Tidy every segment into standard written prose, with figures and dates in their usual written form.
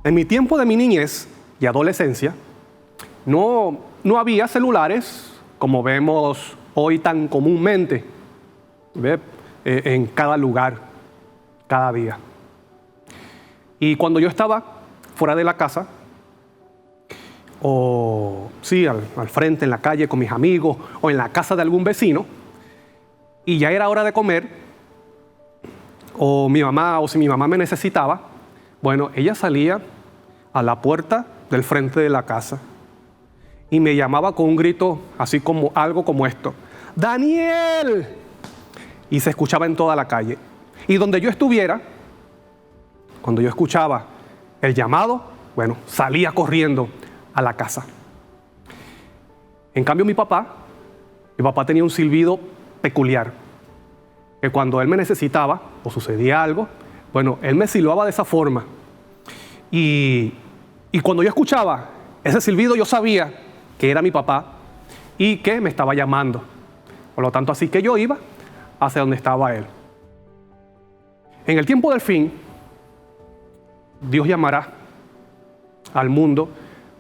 En mi tiempo de mi niñez y adolescencia, no había celulares como vemos hoy tan comúnmente, ¿ve? En cada lugar, cada día. Y cuando yo estaba fuera de la casa, o sí, al frente, en la calle con mis amigos, o en la casa de algún vecino, y ya era hora de comer, o si mi mamá me necesitaba, bueno, ella salía a la puerta del frente de la casa y me llamaba con un grito así como algo como esto: ¡Daniel! Y se escuchaba en toda la calle. Y donde yo estuviera, cuando yo escuchaba el llamado, bueno, salía corriendo a la casa. En cambio mi papá tenía un silbido peculiar, que cuando él me necesitaba o sucedía algo, bueno, él me silbaba de esa forma. Y cuando yo escuchaba ese silbido, yo sabía que era mi papá y que me estaba llamando. Por lo tanto, así que yo iba hacia donde estaba él. En el tiempo del fin, Dios llamará al mundo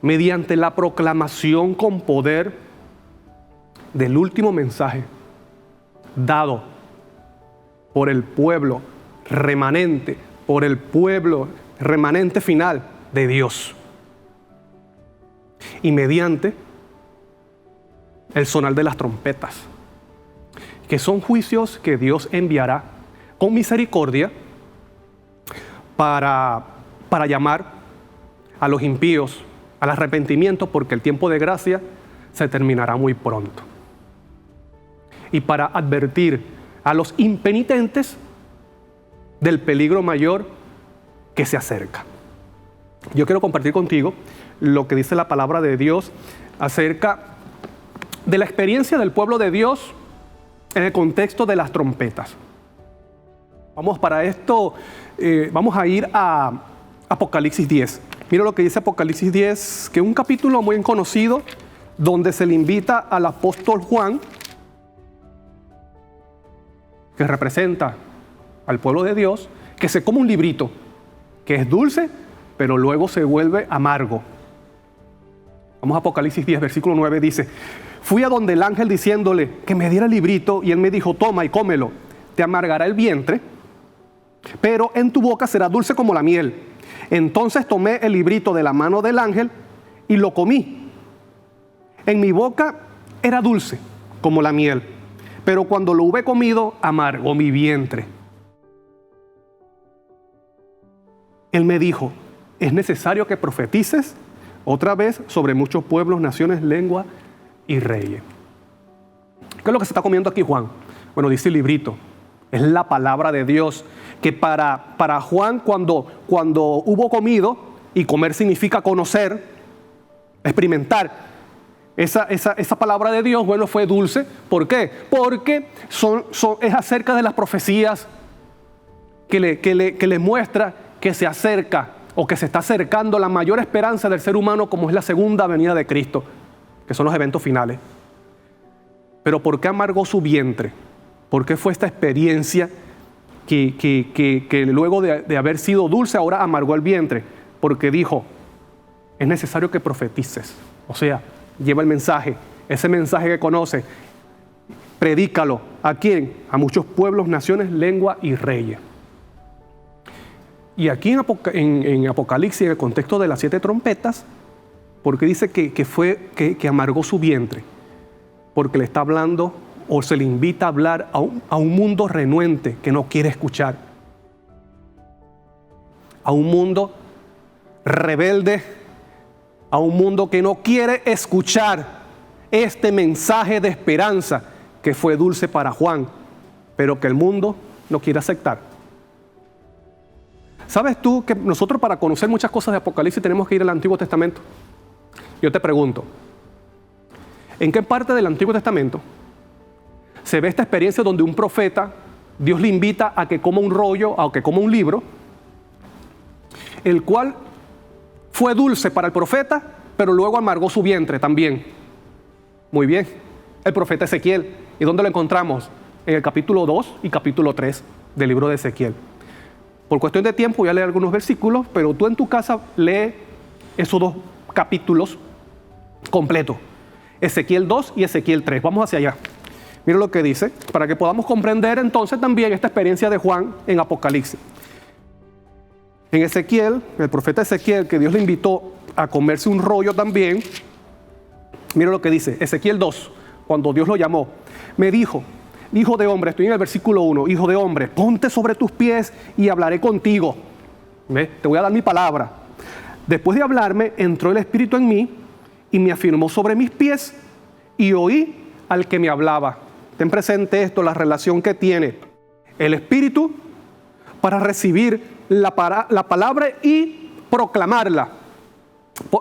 mediante la proclamación con poder del último mensaje dado por el pueblo remanente, por el pueblo remanente final de Dios. Y mediante el sonar de las trompetas, que son juicios que Dios enviará con misericordia para llamar a los impíos al arrepentimiento, porque el tiempo de gracia se terminará muy pronto. Y para advertir a los impenitentes del peligro mayor que se acerca. Yo quiero compartir contigo lo que dice la palabra de Dios acerca de la experiencia del pueblo de Dios en el contexto de las trompetas. Para esto, vamos a ir a Apocalipsis 10. Mira lo que dice Apocalipsis 10, que es un capítulo muy conocido donde se le invita al apóstol Juan, que representa al pueblo de Dios, que se come un librito, que es dulce, pero luego se vuelve amargo. Vamos a Apocalipsis 10, versículo 9, dice: fui a donde el ángel diciéndole que me diera el librito, y él me dijo: toma y cómelo, te amargará el vientre, pero en tu boca será dulce como la miel. Entonces tomé el librito de la mano del ángel y lo comí. En mi boca era dulce como la miel, pero cuando lo hube comido, amargó mi vientre. Él me dijo: es necesario que profetices otra vez sobre muchos pueblos, naciones, lenguas y reyes. ¿Qué es lo que se está comiendo aquí Juan? Bueno, dice el librito. Es la palabra de Dios, que para Juan, cuando hubo comido, y comer significa conocer, experimentar, esa palabra de Dios, bueno, fue dulce. ¿Por qué? Porque es acerca de las profecías que le muestra que se acerca, o que se está acercando la mayor esperanza del ser humano, como es la segunda venida de Cristo, que son los eventos finales. Pero ¿por qué amargó su vientre? ¿Por qué fue esta experiencia que luego de haber sido dulce, ahora amargó el vientre? Porque dijo: es necesario que profetices. O sea, lleva el mensaje, ese mensaje que conoce, predícalo. ¿A quién? A muchos pueblos, naciones, lenguas y reyes. Y aquí en Apocalipsis, en el contexto de las 7 trompetas, porque dice que amargó su vientre, porque le está hablando, o se le invita a hablar a un mundo renuente que no quiere escuchar, a un mundo rebelde, a un mundo que no quiere escuchar este mensaje de esperanza que fue dulce para Juan, pero que el mundo no quiere aceptar. ¿Sabes tú que nosotros, para conocer muchas cosas de Apocalipsis, tenemos que ir al Antiguo Testamento? Yo te pregunto, ¿en qué parte del Antiguo Testamento se ve esta experiencia donde un profeta, Dios le invita a que coma un rollo, a que coma un libro, el cual fue dulce para el profeta, pero luego amargó su vientre también? Muy bien, el profeta Ezequiel. ¿Y dónde lo encontramos? En el capítulo 2 y capítulo 3 del libro de Ezequiel. Por cuestión de tiempo voy a leer algunos versículos, pero tú en tu casa lee esos 2 capítulos completos. Ezequiel 2 y Ezequiel 3. Vamos hacia allá. Mira lo que dice, para que podamos comprender entonces también esta experiencia de Juan en Apocalipsis. En Ezequiel, el profeta Ezequiel, que Dios le invitó a comerse un rollo también, mira lo que dice, Ezequiel 2, cuando Dios lo llamó, me dijo, hijo de hombre, estoy en el versículo 1, hijo de hombre, ponte sobre tus pies y hablaré contigo. ¿Ves? Te voy a dar mi palabra. Después de hablarme, entró el Espíritu en mí y me afirmó sobre mis pies y oí al que me hablaba. Ten presente esto, la relación que tiene el Espíritu para recibir la palabra y proclamarla.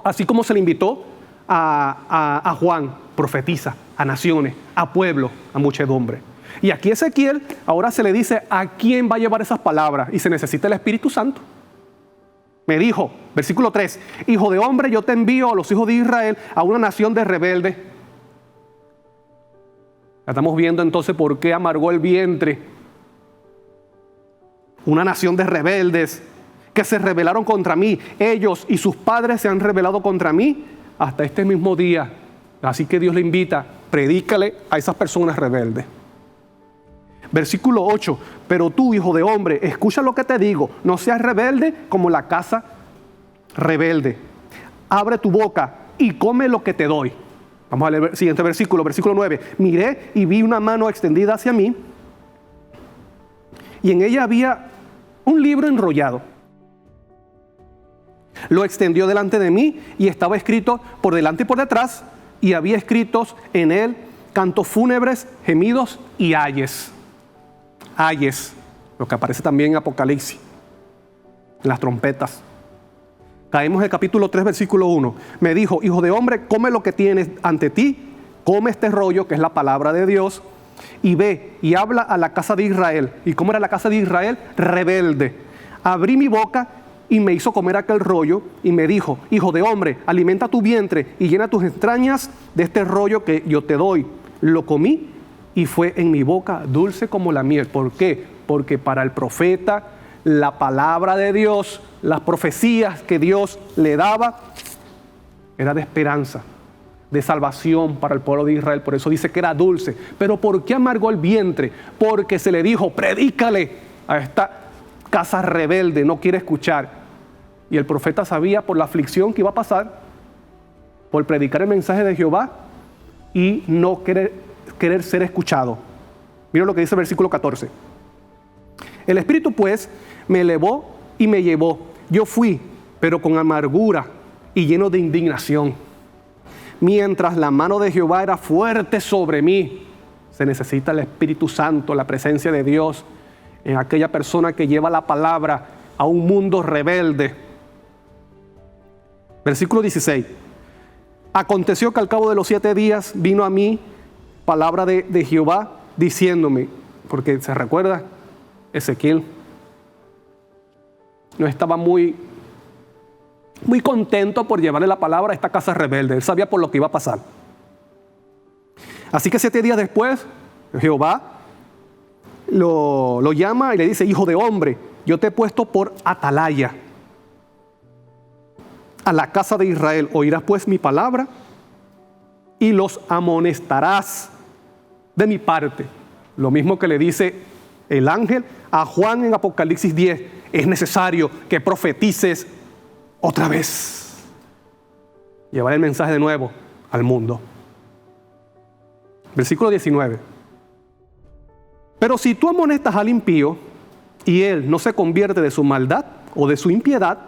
Así como se le invitó a Juan, profetiza, a naciones, a pueblo, a muchedumbre. Y aquí Ezequiel ahora se le dice a quién va a llevar esas palabras y se necesita el Espíritu Santo. Me dijo, versículo 3, hijo de hombre, yo te envío a los hijos de Israel, a una nación de rebeldes. Estamos viendo entonces por qué amargó el vientre. Una nación de rebeldes que se rebelaron contra mí. Ellos y sus padres se han rebelado contra mí hasta este mismo día. Así que Dios le invita, predícale a esas personas rebeldes. Versículo 8, pero tú, hijo de hombre, escucha lo que te digo, no seas rebelde como la casa rebelde. Abre tu boca y come lo que te doy. Vamos a leer el siguiente versículo, versículo 9. Miré y vi una mano extendida hacia mí y en ella había un libro enrollado. Lo extendió delante de mí y estaba escrito por delante y por detrás y había escritos en él cantos fúnebres, gemidos y ayes. Ayes, lo que aparece también en Apocalipsis, en las trompetas. Caemos en el capítulo 3, versículo 1. Me dijo, hijo de hombre, come lo que tienes ante ti, come este rollo, que es la palabra de Dios, y ve y habla a la casa de Israel. ¿Y cómo era la casa de Israel? Rebelde. Abrí mi boca y me hizo comer aquel rollo y me dijo, hijo de hombre, alimenta tu vientre y llena tus entrañas de este rollo que yo te doy. Lo comí y fue en mi boca dulce como la miel. ¿Por qué? Porque para el profeta la palabra de Dios, las profecías que Dios le daba, era de esperanza, de salvación para el pueblo de Israel. Por eso dice que era dulce. Pero ¿por qué amargó el vientre? Porque se le dijo, predícale a esta casa rebelde, no quiere escuchar. Y el profeta sabía por la aflicción que iba a pasar, por predicar el mensaje de Jehová y no querer ser escuchado. Mira lo que dice el versículo 14. El Espíritu pues me elevó y me llevó. Yo fui, pero con amargura y lleno de indignación. Mientras la mano de Jehová era fuerte sobre mí. Se necesita el Espíritu Santo, la presencia de Dios en aquella persona que lleva la palabra a un mundo rebelde. Versículo 16. Aconteció que al cabo de los 7 días vino a mí palabra de Jehová diciéndome, porque se recuerda, Ezequiel no estaba muy contento por llevarle la palabra a esta casa rebelde. Él sabía por lo que iba a pasar. Así que 7 días después, Jehová lo llama y le dice, hijo de hombre, yo te he puesto por atalaya a la casa de Israel. Oirás pues mi palabra y los amonestarás de mi parte. Lo mismo que le dice el ángel a Juan en Apocalipsis 10. Es necesario que profetices otra vez. Llevar el mensaje de nuevo al mundo. Versículo 19. Pero si tú amonestas al impío y él no se convierte de su maldad o de su impiedad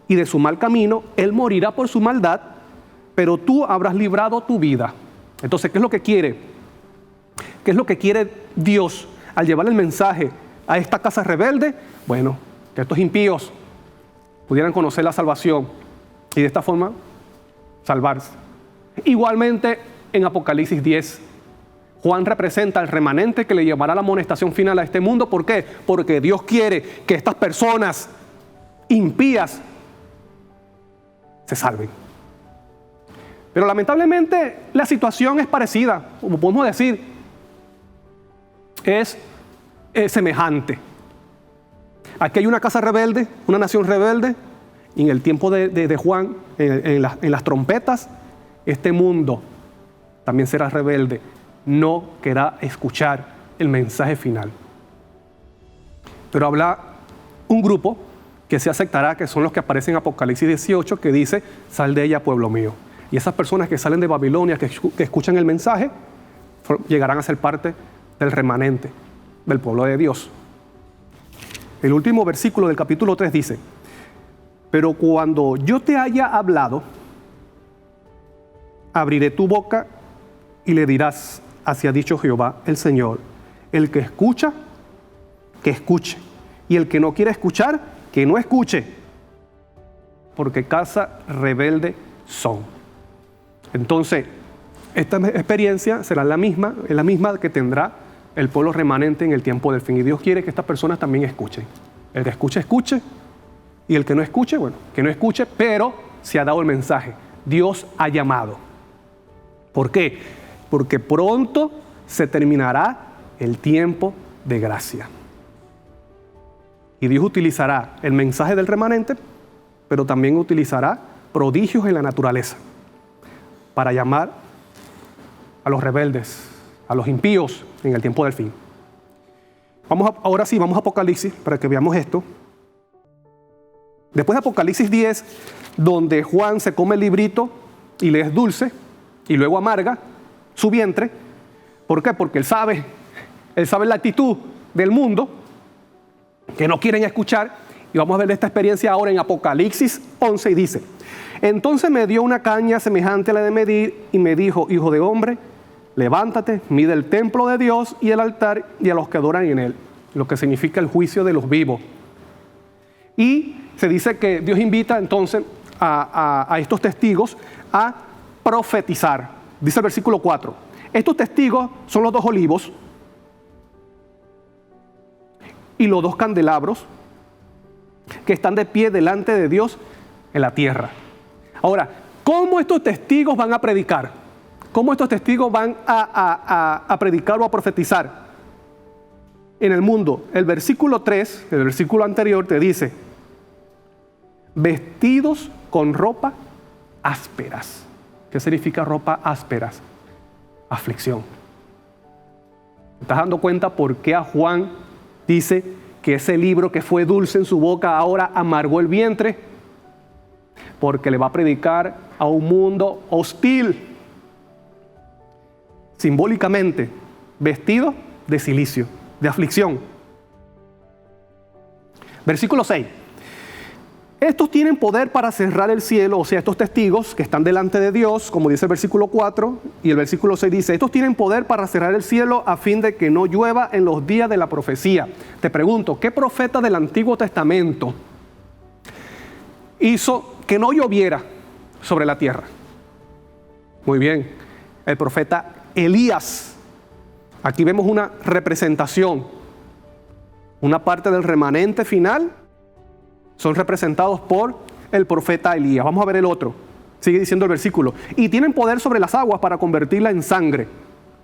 y de su mal camino, él morirá por su maldad, pero tú habrás librado tu vida. Entonces, ¿qué es lo que quiere? ¿Qué es lo que quiere Dios al llevar el mensaje a esta casa rebelde? Bueno, que estos impíos pudieran conocer la salvación y de esta forma salvarse. Igualmente en Apocalipsis 10, Juan representa al remanente que le llevará la amonestación final a este mundo. ¿Por qué? Porque Dios quiere que estas personas impías se salven. Pero lamentablemente la situación es parecida, como podemos decir, es semejante. aquí hay una casa rebelde, una nación rebelde, y en el tiempo de Juan, en las trompetas, este mundo también será rebelde, no querrá escuchar el mensaje final. Pero habla un grupo que se aceptará, que son los que aparecen en Apocalipsis 18, que dice, sal de ella, pueblo mío. Y esas personas que salen de Babilonia, que escuchan el mensaje, llegarán a ser parte del remanente del pueblo de Dios. El último versículo del capítulo 3 dice, pero cuando yo te haya hablado, abriré tu boca y le dirás, así ha dicho Jehová el Señor, el que escucha, que escuche, y el que no quiere escuchar, que no escuche, porque casa rebelde son. Entonces, esta experiencia será la misma que tendrá el pueblo remanente en el tiempo del fin. Y Dios quiere que estas personas también escuchen. El que escuche, escuche. Y el que no escuche, bueno, que no escuche, pero se ha dado el mensaje. Dios ha llamado. ¿Por qué? Porque pronto se terminará el tiempo de gracia. Y Dios utilizará el mensaje del remanente, pero también utilizará prodigios en la naturaleza para llamar a los rebeldes, a los impíos en el tiempo del fin. Ahora sí, vamos a Apocalipsis para que veamos esto. Después de Apocalipsis 10, donde Juan se come el librito y le es dulce y luego amarga su vientre. ¿Por qué? Porque él sabe la actitud del mundo, que no quieren escuchar. Y vamos a ver esta experiencia ahora en Apocalipsis 11 y dice, entonces me dio una caña semejante a la de medir y me dijo, hijo de hombre, levántate, mide el templo de Dios y el altar y a los que adoran en él, lo que significa el juicio de los vivos. Y se dice que Dios invita entonces a estos testigos a profetizar. Dice el versículo 4, estos testigos son los 2 olivos y los 2 candelabros que están de pie delante de Dios en la tierra. Ahora, ¿cómo estos testigos van a predicar? ¿Cómo estos testigos van a predicar o a profetizar en el mundo? El versículo 3, el versículo anterior, te dice, vestidos con ropa ásperas. ¿Qué significa ropa ásperas? Aflicción. ¿Te estás dando cuenta por qué a Juan dice que ese libro que fue dulce en su boca ahora amargó el vientre? Porque le va a predicar a un mundo hostil. Simbólicamente, vestido de cilicio, de aflicción. Versículo 6. Estos tienen poder para cerrar el cielo, o sea, estos testigos que están delante de Dios, como dice el versículo 4, y el versículo 6 dice, estos tienen poder para cerrar el cielo a fin de que no llueva en los días de la profecía. Te pregunto, ¿qué profeta del Antiguo Testamento hizo que no lloviera sobre la tierra? Muy bien, el profeta Elías. Aquí vemos una representación, una parte del remanente final son representados por el profeta Elías. Vamos a ver el otro. Sigue diciendo el versículo. Y tienen poder sobre las aguas para convertirla en sangre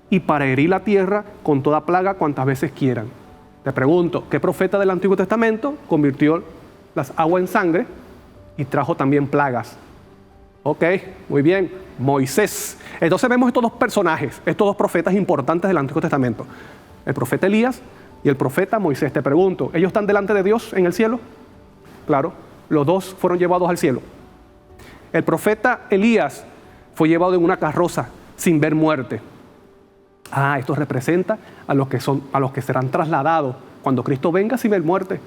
y para herir la tierra con toda plaga cuantas veces quieran. Te pregunto, ¿qué profeta del Antiguo Testamento convirtió las aguas en sangre y trajo también plagas? Ok, muy bien. Moisés. Entonces vemos estos 2 personajes, estos 2 profetas importantes del Antiguo Testamento. El profeta Elías y el profeta Moisés. Te pregunto, ¿ellos están delante de Dios en el cielo? Claro, los 2 fueron llevados al cielo. El profeta Elías fue llevado en una carroza sin ver muerte. Esto representa a los que serán trasladados cuando Cristo venga sin ver muerte.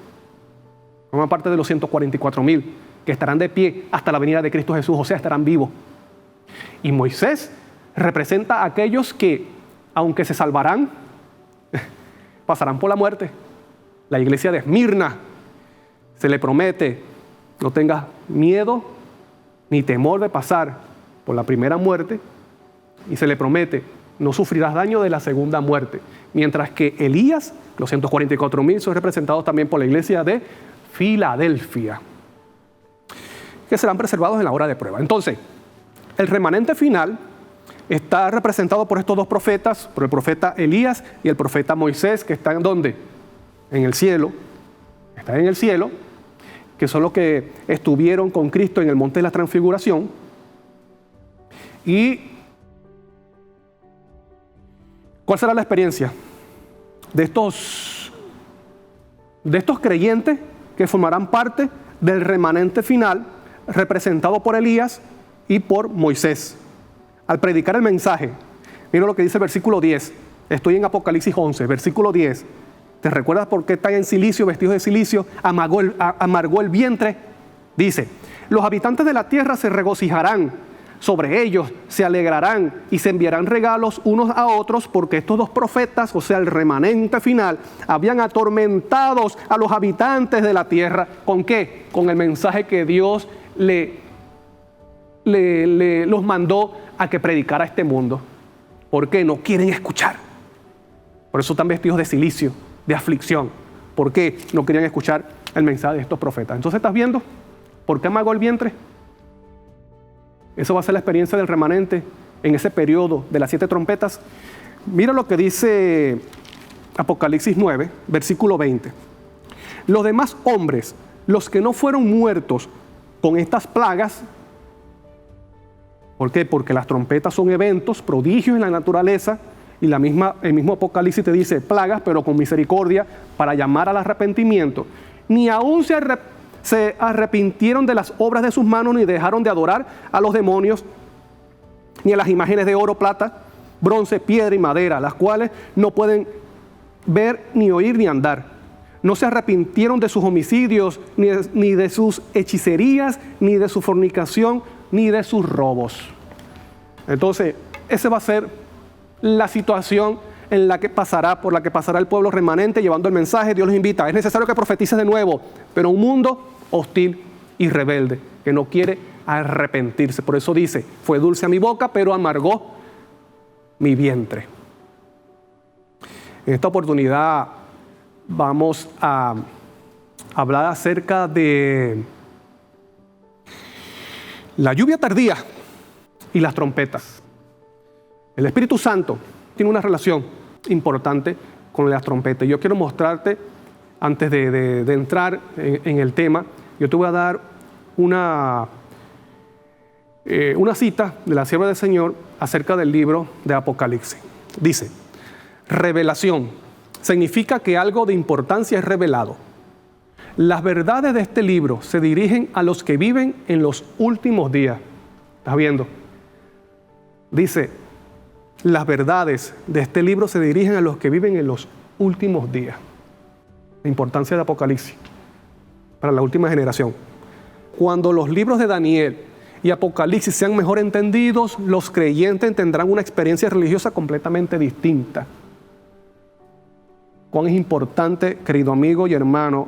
Forman parte de los 144,000 que estarán de pie hasta la venida de Cristo Jesús, o sea, estarán vivos. Y Moisés representa a aquellos que, aunque se salvarán, pasarán por la muerte. La iglesia de Esmirna se le promete, no tengas miedo ni temor de pasar por la primera muerte, y se le promete, no sufrirás daño de la segunda muerte. Mientras que Elías, los 144,000 son representados también por la iglesia de Filadelfia, que serán preservados en la hora de prueba. Entonces, el remanente final está representado por estos 2 profetas, por el profeta Elías y el profeta Moisés, que están ¿dónde? En el cielo. están en el cielo, que son los que estuvieron con Cristo en el monte de la transfiguración. ¿Y cuál será la experiencia de estos creyentes que formarán parte del remanente final representado por Elías y por Moisés? Al predicar el mensaje, mira lo que dice el versículo 10. Estoy en Apocalipsis 11, versículo 10. ¿Te recuerdas por qué están en cilicio, vestidos de cilicio? Amargó el vientre. Dice, los habitantes de la tierra se regocijarán sobre ellos, se alegrarán y se enviarán regalos unos a otros, porque estos dos profetas, o sea, el remanente final, habían atormentados a los habitantes de la tierra. ¿Con qué? Con el mensaje que Dios los mandó a que predicara a este mundo. ¿Por qué? No quieren escuchar. Por eso están vestidos de cilicio, de aflicción. ¿Por qué? No querían escuchar el mensaje de estos profetas. Entonces, ¿estás viendo por qué amargó el vientre? Eso va a ser la experiencia del remanente en ese periodo de las 7 trompetas. Mira lo que dice Apocalipsis 9, versículo 20. Los demás hombres, los que no fueron muertos con estas plagas. ¿Por qué? Porque las trompetas son eventos, prodigios en la naturaleza, y el mismo Apocalipsis te dice plagas, pero con misericordia, para llamar al arrepentimiento. Ni aún se arrepintieron de las obras de sus manos, ni dejaron de adorar a los demonios, ni a las imágenes de oro, plata, bronce, piedra y madera, las cuales no pueden ver, ni oír, ni andar. No se arrepintieron de sus homicidios, ni de sus hechicerías, ni de su fornicación, ni de sus robos. Entonces, esa va a ser la situación por la que pasará el pueblo remanente llevando el mensaje. Dios los invita. Es necesario que profetices de nuevo, pero un mundo hostil y rebelde que no quiere arrepentirse. Por eso dice, fue dulce a mi boca, pero amargó mi vientre. En esta oportunidad vamos a hablar acerca de la lluvia tardía y las trompetas. El Espíritu Santo tiene una relación importante con las trompetas. Yo quiero mostrarte, antes de entrar en el tema, yo te voy a dar una cita de la sierva del Señor acerca del libro de Apocalipsis. Dice, revelación significa que algo de importancia es revelado. Las verdades de este libro se dirigen a los que viven en los últimos días. ¿Estás viendo? Dice, las verdades de este libro se dirigen a los que viven en los últimos días. La importancia de Apocalipsis para la última generación. Cuando los libros de Daniel y Apocalipsis sean mejor entendidos, los creyentes tendrán una experiencia religiosa completamente distinta. Cuán es importante, querido amigo y hermano,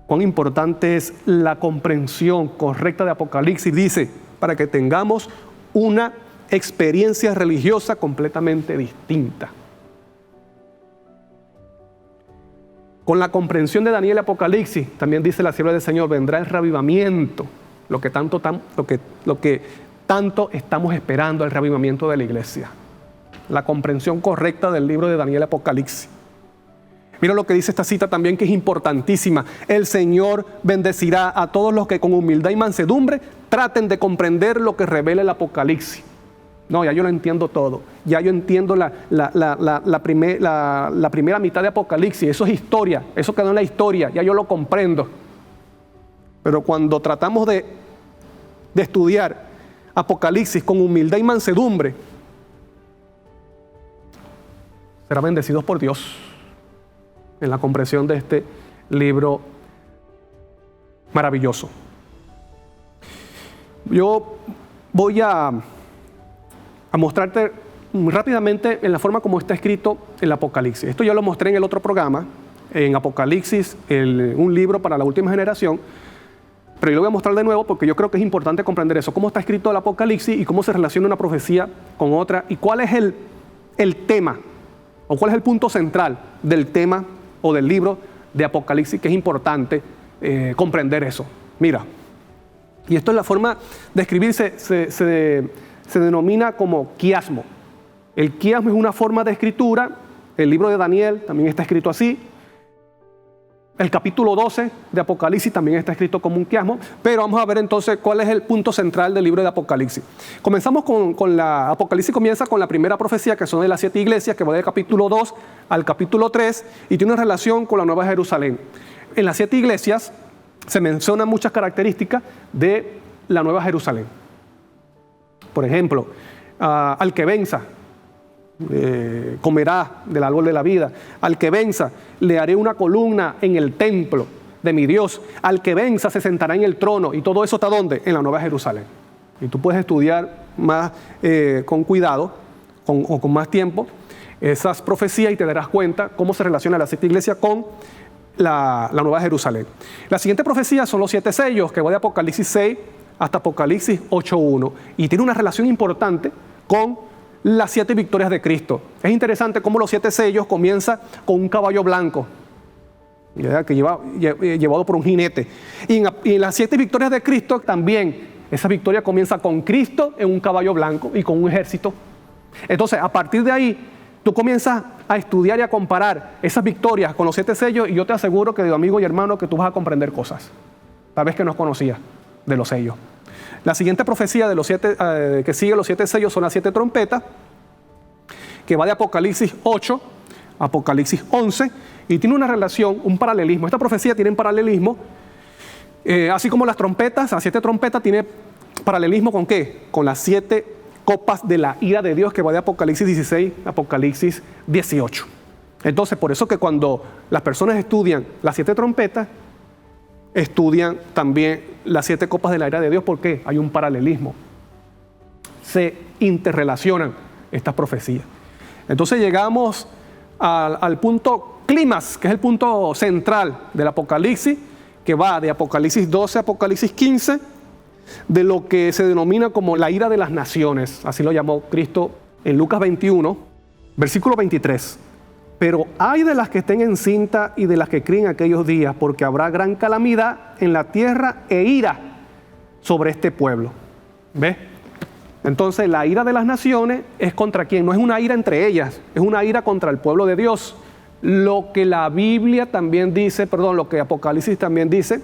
cuán importante es la comprensión correcta de Apocalipsis. Dice, para que tengamos una experiencia religiosa completamente distinta. Con la comprensión de Daniel y Apocalipsis, también dice la sierva del Señor, vendrá el reavivamiento, lo que tanto estamos esperando, el reavivamiento de la iglesia. La comprensión correcta del libro de Daniel y Apocalipsis. Mira lo que dice esta cita también, que es importantísima. El Señor bendecirá a todos los que con humildad y mansedumbre traten de comprender lo que revela el Apocalipsis. No, ya yo lo entiendo todo. Ya yo entiendo la primera mitad de Apocalipsis. Eso es historia. Eso quedó en la historia. Ya yo lo comprendo. Pero cuando tratamos de estudiar Apocalipsis con humildad y mansedumbre, serán bendecidos por Dios en la comprensión de este libro maravilloso. Yo voy a mostrarte rápidamente en la forma como está escrito el Apocalipsis. Esto ya lo mostré en el otro programa, en Apocalipsis, un libro para la última generación, pero yo lo voy a mostrar de nuevo porque yo creo que es importante comprender eso, cómo está escrito el Apocalipsis y cómo se relaciona una profecía con otra y cuál es el tema o cuál es el punto central del tema o del libro de Apocalipsis, que es importante comprender eso. Mira, y esto es la forma de escribir, se denomina como quiasmo. El quiasmo es una forma de escritura. El libro de Daniel también está escrito así. El capítulo 12 de Apocalipsis también está escrito como un quiasmo, pero vamos a ver entonces cuál es el punto central del libro de Apocalipsis. Comenzamos con la Apocalipsis, comienza con la primera profecía, que son de las 7 iglesias, que va del capítulo 2 al capítulo 3, y tiene una relación con la Nueva Jerusalén. En las 7 iglesias se mencionan muchas características de la Nueva Jerusalén. Por ejemplo, al que venza, comerá del árbol de la vida. Al que venza, le haré una columna en el templo de mi Dios. Al que venza, se sentará en el trono. Y todo eso está ¿dónde? En la Nueva Jerusalén. Y tú puedes estudiar más con cuidado o con más tiempo esas profecías y te darás cuenta cómo se relaciona la 7 iglesia con la Nueva Jerusalén. La siguiente profecía son los 7 sellos, que va de Apocalipsis 6 hasta Apocalipsis 8.1. Y tiene una relación importante con las 7 victorias de Cristo. Es interesante cómo los 7 sellos comienza con un caballo blanco, que llevado por un jinete. Y en las 7 victorias de Cristo también, esa victoria comienza con Cristo en un caballo blanco y con un ejército. Entonces, a partir de ahí, tú comienzas a estudiar y a comparar esas victorias con los 7 sellos, y yo te aseguro, querido amigo y hermano, que tú vas a comprender cosas, tal vez que no conocías de los sellos. La siguiente profecía de los 7, que sigue los 7 sellos son las 7 trompetas, que va de Apocalipsis 8 a Apocalipsis 11, y tiene una relación, un paralelismo. Esta profecía tiene un paralelismo, así como las trompetas, las 7 trompetas tiene paralelismo ¿con qué? Con las 7 copas de la ira de Dios, que va de Apocalipsis 16 a Apocalipsis 18. Entonces, por eso que cuando las personas estudian las 7 trompetas, estudian también las 7 copas de la ira de Dios. ¿Por qué? Hay un paralelismo. Se interrelacionan estas profecías. Entonces llegamos al punto clímax, que es el punto central del Apocalipsis, que va de Apocalipsis 12 a Apocalipsis 15, de lo que se denomina como la ira de las naciones. Así lo llamó Cristo en Lucas 21, versículo 23. Pero ay de las que estén encinta y de las que críen aquellos días, porque habrá gran calamidad en la tierra e ira sobre este pueblo. ¿Ves? Entonces la ira de las naciones es contra quién. No es una ira entre ellas, es una ira contra el pueblo de Dios. Lo que la Biblia también dice, lo que Apocalipsis también dice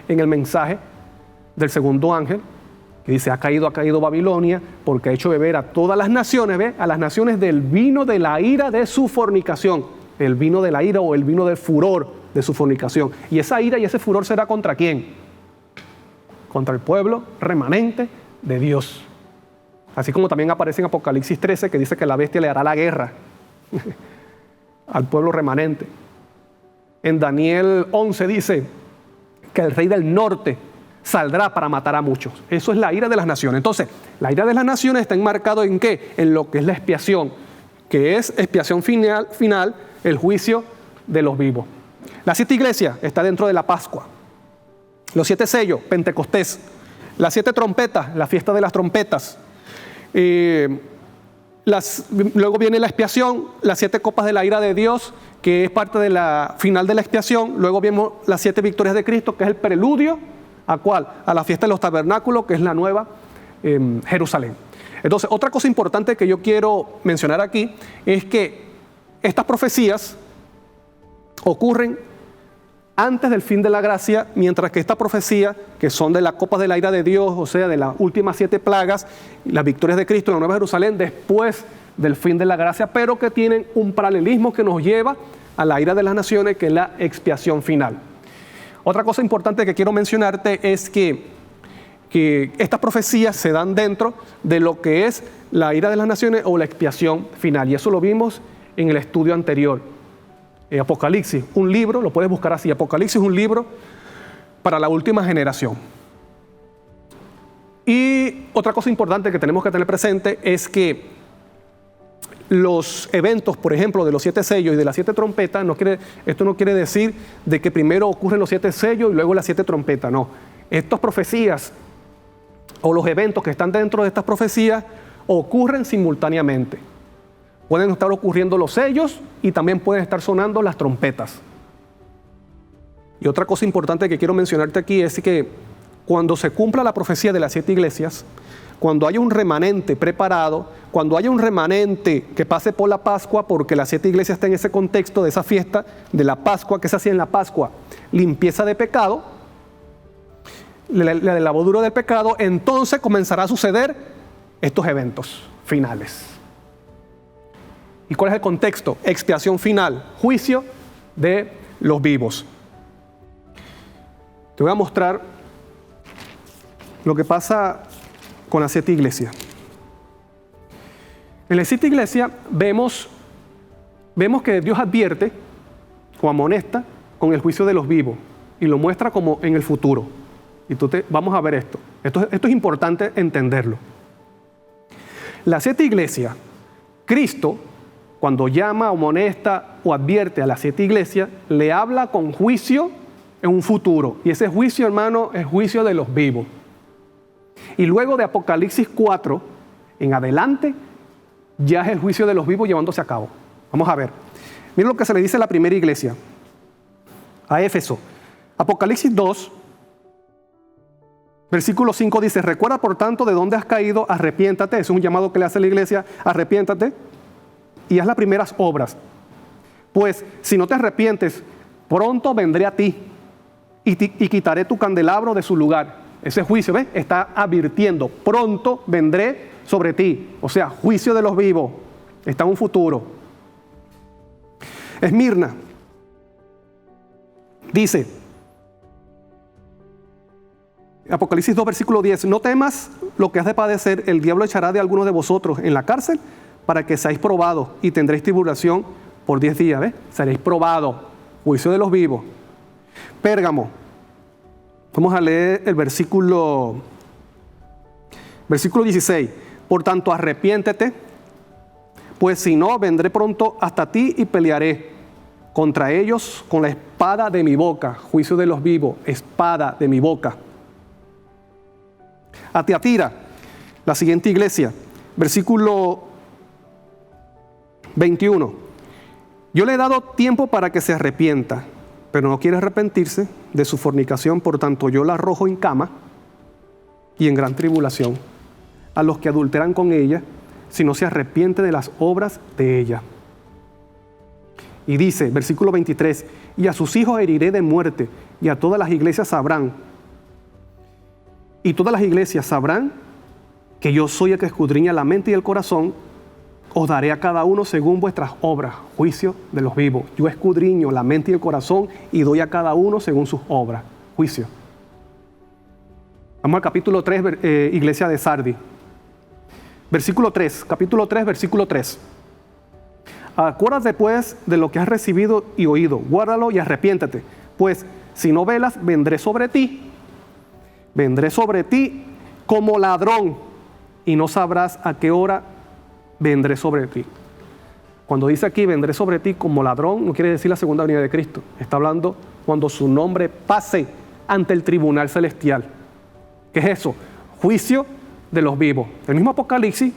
en el mensaje del segundo ángel, que dice, ha caído Babilonia, porque ha hecho beber a todas las naciones, ¿ve? A las naciones del vino de la ira de su fornicación. El vino de la ira o el vino del furor de su fornicación. Y esa ira y ese furor será ¿contra quién? Contra el pueblo remanente de Dios. Así como también aparece en Apocalipsis 13, que dice que la bestia le hará la guerra al pueblo remanente. En Daniel 11 dice que el rey del norte saldrá para matar a muchos. Eso es la ira de las naciones. Entonces, la ira de las naciones está enmarcado ¿en qué? En lo que es la expiación, que es expiación final, el juicio de los vivos. La 7 iglesia está dentro de la Pascua. Los 7 sellos, Pentecostés. Las 7 trompetas, la fiesta de las trompetas. Luego viene la expiación, las 7 copas de la ira de Dios, que es parte de la final de la expiación. Luego vemos las 7 victorias de Cristo, que es el preludio ¿a cuál? A la fiesta de los tabernáculos, que es la nueva Jerusalén. Entonces, otra cosa importante que yo quiero mencionar aquí es que estas profecías ocurren antes del fin de la gracia, mientras que esta profecía, que son de las copas de la ira de Dios, o sea, de las últimas 7 plagas, las victorias de Cristo en la nueva Jerusalén, después del fin de la gracia, pero que tienen un paralelismo que nos lleva a la ira de las naciones, que es la expiación final. Otra cosa importante que quiero mencionarte es que estas profecías se dan dentro de lo que es la ira de las naciones o la expiación final. Y eso lo vimos en el estudio anterior. Apocalipsis, un libro, lo puedes buscar así, Apocalipsis, un libro para la última generación. Y otra cosa importante que tenemos que tener presente es que los eventos, por ejemplo, de los 7 sellos y de las 7 trompetas, esto no quiere decir de que primero ocurren los 7 sellos y luego las 7 trompetas, no. Estas profecías o los eventos que están dentro de estas profecías ocurren simultáneamente. Pueden estar ocurriendo los sellos y también pueden estar sonando las trompetas. Y otra cosa importante que quiero mencionarte aquí es que cuando se cumpla la profecía de las 7 iglesias, cuando haya un remanente preparado, cuando haya un remanente que pase por la Pascua, porque las 7 iglesias están en ese contexto de esa fiesta de la Pascua, que se hacía en la Pascua, limpieza de pecado, la lavadura del pecado, entonces comenzará a suceder estos eventos finales. ¿Y cuál es el contexto? Expiación final, juicio de los vivos. Te voy a mostrar lo que pasa con las 7 iglesias. En las 7 iglesias vemos que Dios advierte o amonesta con el juicio de los vivos y lo muestra como en el futuro. Y vamos a ver esto. Esto es importante entenderlo. Las 7 iglesias, Cristo, cuando llama, amonesta o advierte a las 7 iglesias, le habla con juicio en un futuro. Y ese juicio, hermano, es juicio de los vivos. Y luego de Apocalipsis 4 en adelante, ya es el juicio de los vivos llevándose a cabo. Vamos a ver. Miren lo que se le dice a la primera iglesia, a Éfeso. Apocalipsis 2, versículo 5 dice: recuerda por tanto de dónde has caído, arrepiéntate. Eso es un llamado que le hace a la iglesia: arrepiéntate y haz las primeras obras. Pues si no te arrepientes, pronto vendré a ti y quitaré tu candelabro de su lugar. Ese juicio, ¿ves? Está advirtiendo: pronto vendré sobre ti. O sea, juicio de los vivos. Está en un futuro. Esmirna dice, Apocalipsis 2, versículo 10: no temas lo que has de padecer, el diablo echará de algunos de vosotros en la cárcel para que seáis probados y tendréis tribulación por 10 días. ¿Ves? Seréis probados. Juicio de los vivos. Pérgamo. Vamos a leer el versículo 16. Por tanto, arrepiéntete, pues si no, vendré pronto hasta ti y pelearé contra ellos con la espada de mi boca. Juicio de los vivos, espada de mi boca. A Tiatira, la siguiente iglesia, versículo 21. Yo le he dado tiempo para que se arrepienta, pero no quiere arrepentirse de su fornicación, por tanto yo la arrojo en cama y en gran tribulación a los que adulteran con ella, si no se arrepiente de las obras de ella. Y dice, versículo 23, y a sus hijos heriré de muerte, y a todas las iglesias sabrán, y todas las iglesias sabrán que yo soy el que escudriña la mente y el corazón. Os daré a cada uno según vuestras obras. Juicio de los vivos. Yo escudriño la mente y el corazón y doy a cada uno según sus obras. Juicio. Vamos al capítulo 3, iglesia de Sardis. Versículo 3, capítulo 3, versículo 3. Acuérdate pues de lo que has recibido y oído. Guárdalo y arrepiéntate. Pues si no velas, vendré sobre ti. Vendré sobre ti como ladrón y no sabrás a qué hora vendré sobre ti. Cuando dice aquí vendré sobre ti como ladrón, no quiere decir la segunda venida de Cristo. Está hablando cuando su nombre pase ante el tribunal celestial. ¿Qué es eso? Juicio de los vivos. El mismo Apocalipsis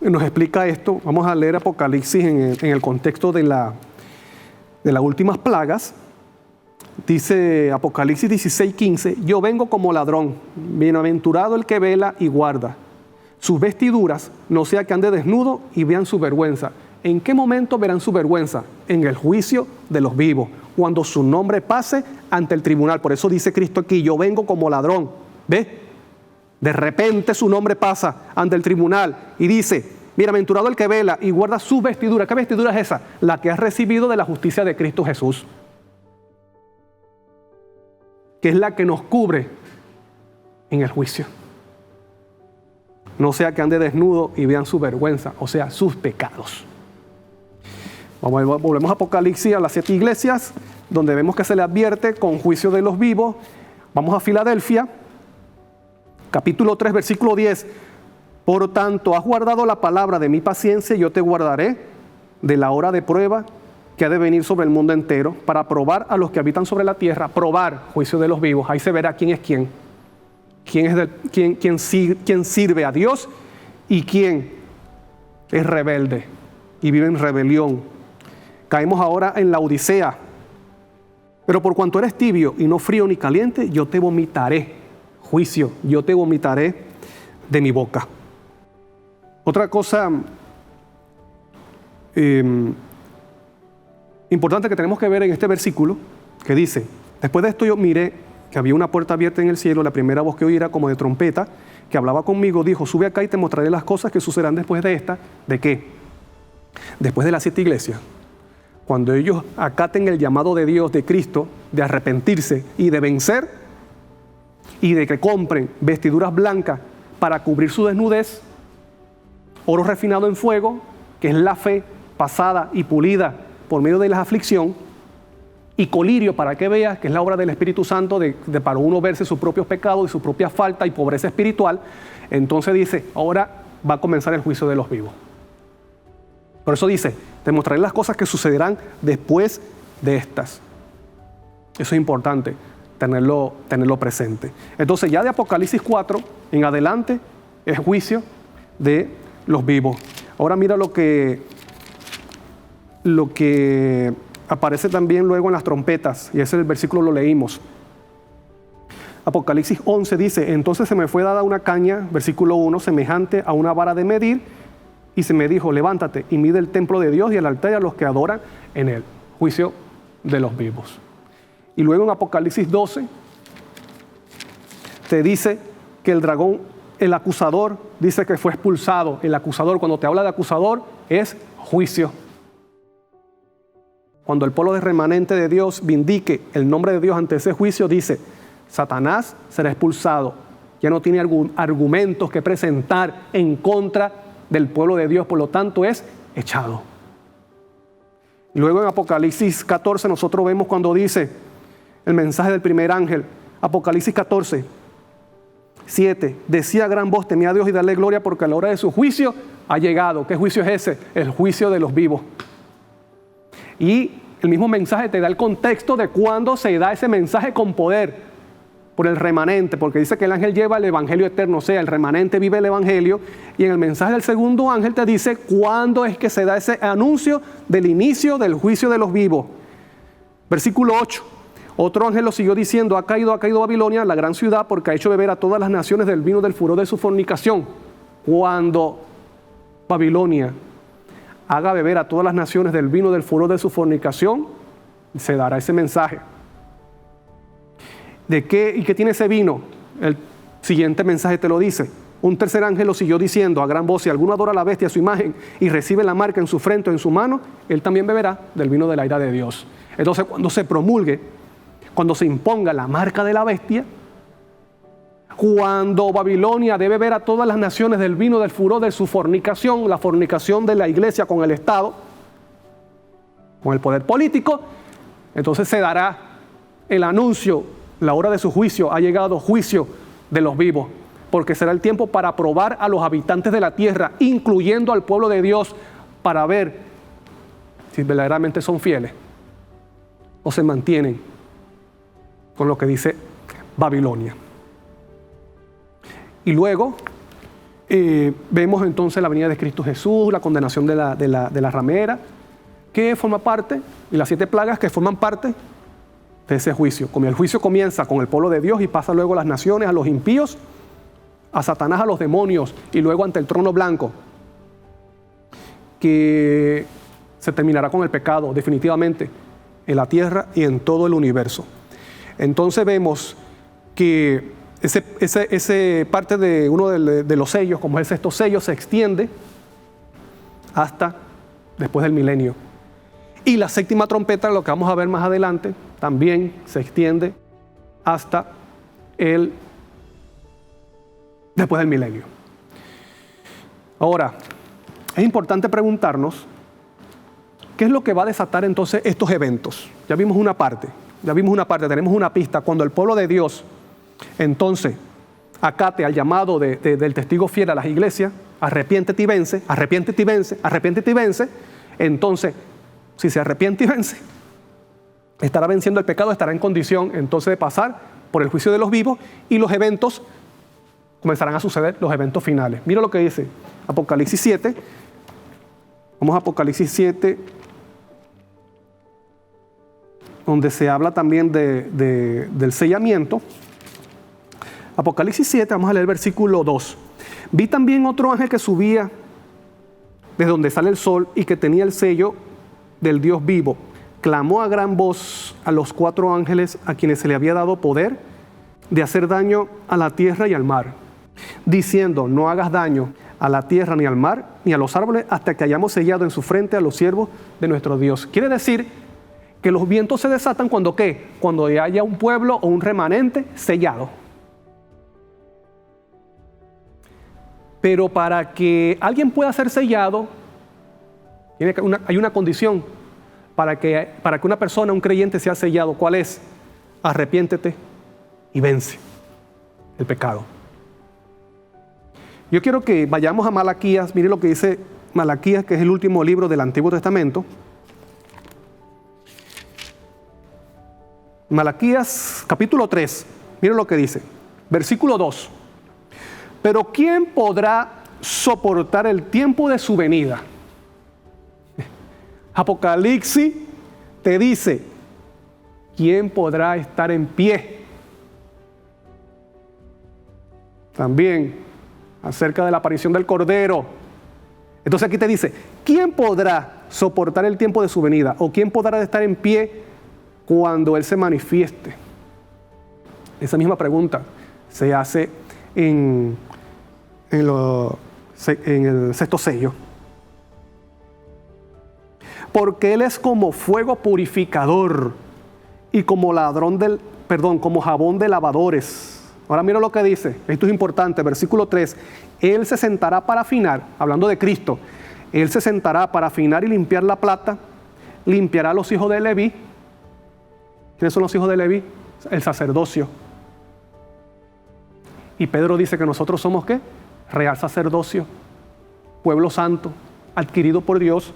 nos explica esto. Vamos a leer Apocalipsis en el contexto de las últimas plagas. Dice Apocalipsis 16:15: yo vengo como ladrón, bienaventurado el que vela y guarda sus vestiduras, no sea que ande desnudo y vean su vergüenza. ¿En qué momento verán su vergüenza? En el juicio de los vivos, cuando su nombre pase ante el tribunal. Por eso dice Cristo aquí: yo vengo como ladrón. ¿Ves? De repente su nombre pasa ante el tribunal y dice: bienaventurado el que vela y guarda sus vestiduras. ¿Qué vestidura es esa? La que has recibido de la justicia de Cristo Jesús, que es la que nos cubre en el juicio. No sea que ande desnudo y vean su vergüenza, o sea, sus pecados. Volvemos a Apocalipsis, a las 7 iglesias, donde vemos que se le advierte con juicio de los vivos. Vamos a Filadelfia, capítulo 3, versículo 10. Por tanto, has guardado la palabra de mi paciencia, y yo te guardaré de la hora de prueba que ha de venir sobre el mundo entero, para probar a los que habitan sobre la tierra. Probar, juicio de los vivos. Ahí se verá quién es quién. Quién sirve a Dios y quién es rebelde y vive en rebelión. Caemos ahora en la Odisea. Pero por cuanto eres tibio y no frío ni caliente, yo te vomitaré. Juicio, yo te vomitaré de mi boca. Otra cosa importante que tenemos que ver en este versículo, que dice: después de esto yo miré que había una puerta abierta en el cielo, la primera voz que oí era como de trompeta, que hablaba conmigo, dijo: sube acá y te mostraré las cosas que sucederán después de esta. ¿De qué? Después de las 7 iglesias. Cuando ellos acaten el llamado de Dios, de Cristo, de arrepentirse y de vencer, y de que compren vestiduras blancas para cubrir su desnudez, oro refinado en fuego, que es la fe pasada y pulida por medio de la aflicción, y colirio para que veas, que es la obra del Espíritu Santo para uno verse sus propios pecados y su propia falta y pobreza espiritual. Entonces dice: ahora va a comenzar el juicio de los vivos. Por eso dice: te mostraré las cosas que sucederán después de estas. Eso es importante tenerlo presente. Entonces ya de Apocalipsis 4 en adelante es juicio de los vivos. Ahora mira lo que aparece también luego en las trompetas, y ese versículo lo leímos. Apocalipsis 11 dice: entonces se me fue dada una caña, versículo 1, semejante a una vara de medir, y se me dijo: levántate y mide el templo de Dios y el altar y a los que adoran en él. Juicio de los vivos. Y luego en Apocalipsis 12 te dice que el dragón, el acusador, dice que fue expulsado. El acusador, cuando te habla de acusador, es juicio. Cuando el pueblo de remanente de Dios vindique el nombre de Dios ante ese juicio, dice: Satanás será expulsado. Ya no tiene argumentos que presentar en contra del pueblo de Dios, por lo tanto es echado. Luego en Apocalipsis 14 nosotros vemos cuando dice el mensaje del primer ángel. Apocalipsis 14, 7. Decía a gran voz: temía a Dios y darle gloria, porque la hora de su juicio ha llegado. ¿Qué juicio es ese? El juicio de los vivos. Y el mismo mensaje te da el contexto de cuándo se da ese mensaje con poder por el remanente, porque dice que el ángel lleva el evangelio eterno, o sea, el remanente vive el evangelio, y en el mensaje del segundo ángel te dice cuándo es que se da ese anuncio del inicio del juicio de los vivos. Versículo 8. Otro ángel lo siguió diciendo: ha caído Babilonia, la gran ciudad, porque ha hecho beber a todas las naciones del vino del furor de su fornicación. Cuando Babilonia haga beber a todas las naciones del vino del furor de su fornicación, se dará ese mensaje. ¿De qué y qué tiene ese vino? El siguiente mensaje te lo dice. Un tercer ángel lo siguió diciendo a gran voz: si alguno adora a la bestia, a su imagen, y recibe la marca en su frente o en su mano, él también beberá del vino de la ira de Dios. Entonces, cuando se promulgue, cuando se imponga la marca de la bestia, cuando Babilonia debe beber a todas las naciones del vino del furor de su fornicación, la fornicación de la iglesia con el Estado, con el poder político, entonces se dará el anuncio: la hora de su juicio ha llegado, juicio de los vivos, porque será el tiempo para probar a los habitantes de la tierra, incluyendo al pueblo de Dios, para ver si verdaderamente son fieles o se mantienen con lo que dice Babilonia. Y luego vemos entonces la venida de Cristo Jesús, la condenación de la ramera, que forma parte, y las 7 plagas que forman parte de ese juicio. Como el juicio comienza con el pueblo de Dios y pasa luego a las naciones, a los impíos, a Satanás, a los demonios, y luego ante el trono blanco, que se terminará con el pecado definitivamente en la tierra y en todo el universo. Entonces vemos que ese parte de uno de los sellos, como es el 6º sello, se extiende hasta después del milenio. Y la 7ª trompeta, lo que vamos a ver más adelante, también se extiende hasta después del milenio. Ahora, es importante preguntarnos qué es lo que va a desatar entonces estos eventos. Ya vimos una parte, tenemos una pista. Cuando el pueblo de Dios entonces acate al llamado del testigo fiel a las iglesias: arrepiéntete y vence, arrepiéntete y vence, arrepiéntete y vence. Entonces, si se arrepiente y vence, estará venciendo el pecado, estará en condición entonces de pasar por el juicio de los vivos, y los eventos comenzarán a suceder, los eventos finales. Mira lo que dice Apocalipsis 7. Vamos a Apocalipsis 7, donde se habla también del sellamiento. Apocalipsis 7, vamos a leer el versículo 2. Vi también otro ángel que subía desde donde sale el sol y que tenía el sello del Dios vivo. Clamó a gran voz a los 4 ángeles a quienes se le había dado poder de hacer daño a la tierra y al mar, diciendo: no hagas daño a la tierra ni al mar ni a los árboles hasta que hayamos sellado en su frente a los siervos de nuestro Dios. Quiere decir que los vientos se desatan cuando ¿qué? Cuando haya un pueblo o un remanente sellado. Pero para que alguien pueda ser sellado, hay una condición para que una persona, un creyente, sea sellado. ¿Cuál es? Arrepiéntete y vence el pecado. Yo quiero que vayamos a Malaquías. Mire lo que dice Malaquías, que es el último libro del Antiguo Testamento. Malaquías capítulo 3, mire lo que dice, versículo 2. Pero ¿quién podrá soportar el tiempo de su venida? Apocalipsis te dice: ¿quién podrá estar en pie? También acerca de la aparición del Cordero. Entonces aquí te dice: ¿quién podrá soportar el tiempo de su venida? ¿O quién podrá estar en pie cuando Él se manifieste? Esa misma pregunta se hace en el 6º sello. Porque Él es como fuego purificador y como como jabón de lavadores. Ahora mira lo que dice, esto es importante, versículo 3. Él se sentará para afinar, hablando de Cristo. Él se sentará para afinar y limpiar la plata, limpiará a los hijos de Leví. ¿Quiénes son los hijos de Leví? El sacerdocio. Y Pedro dice que nosotros somos ¿qué? Real sacerdocio, pueblo santo, adquirido por Dios.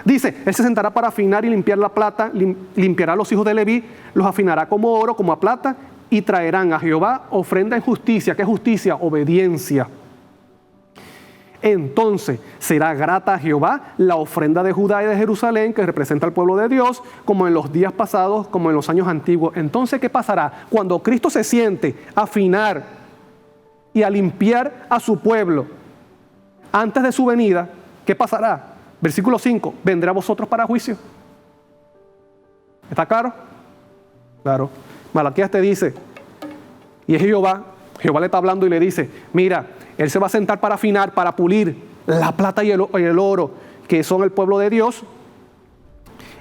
Dice: Él se sentará para afinar y limpiar la plata, limpiará a los hijos de Leví, los afinará como oro, como a plata, y traerán a Jehová ofrenda en justicia. ¿Qué justicia? Obediencia. Entonces será grata a Jehová la ofrenda de Judá y de Jerusalén, que representa al pueblo de Dios, como en los días pasados, como en los años antiguos. Entonces, ¿qué pasará? Cuando Cristo se siente a afinar y a limpiar a su pueblo antes de su venida, ¿qué pasará? Versículo 5, vendrá a vosotros para juicio. ¿Está claro? Claro. Malaquías te dice, y es Jehová le está hablando y le dice: mira, Él se va a sentar para afinar, para pulir la plata y el oro, que son el pueblo de Dios.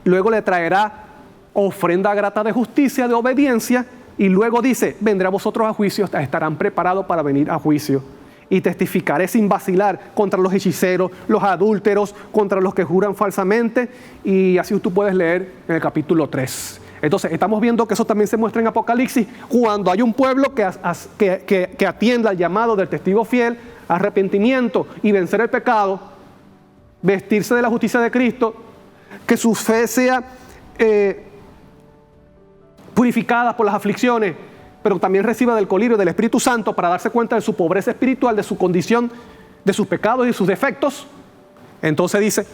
Luego le traerá ofrenda grata de justicia, de obediencia. Y luego dice: vendrá a vosotros a juicio, estarán preparados para venir a juicio. Y testificaré sin vacilar contra los hechiceros, los adúlteros, contra los que juran falsamente. Y así tú puedes leer en el capítulo 3. Entonces, estamos viendo que eso también se muestra en Apocalipsis, cuando hay un pueblo que atienda al llamado del testigo fiel, arrepentimiento y vencer el pecado, vestirse de la justicia de Cristo, que su fe sea purificada por las aflicciones, pero también reciba del colirio del Espíritu Santo para darse cuenta de su pobreza espiritual, de su condición, de sus pecados y sus defectos. Entonces dice: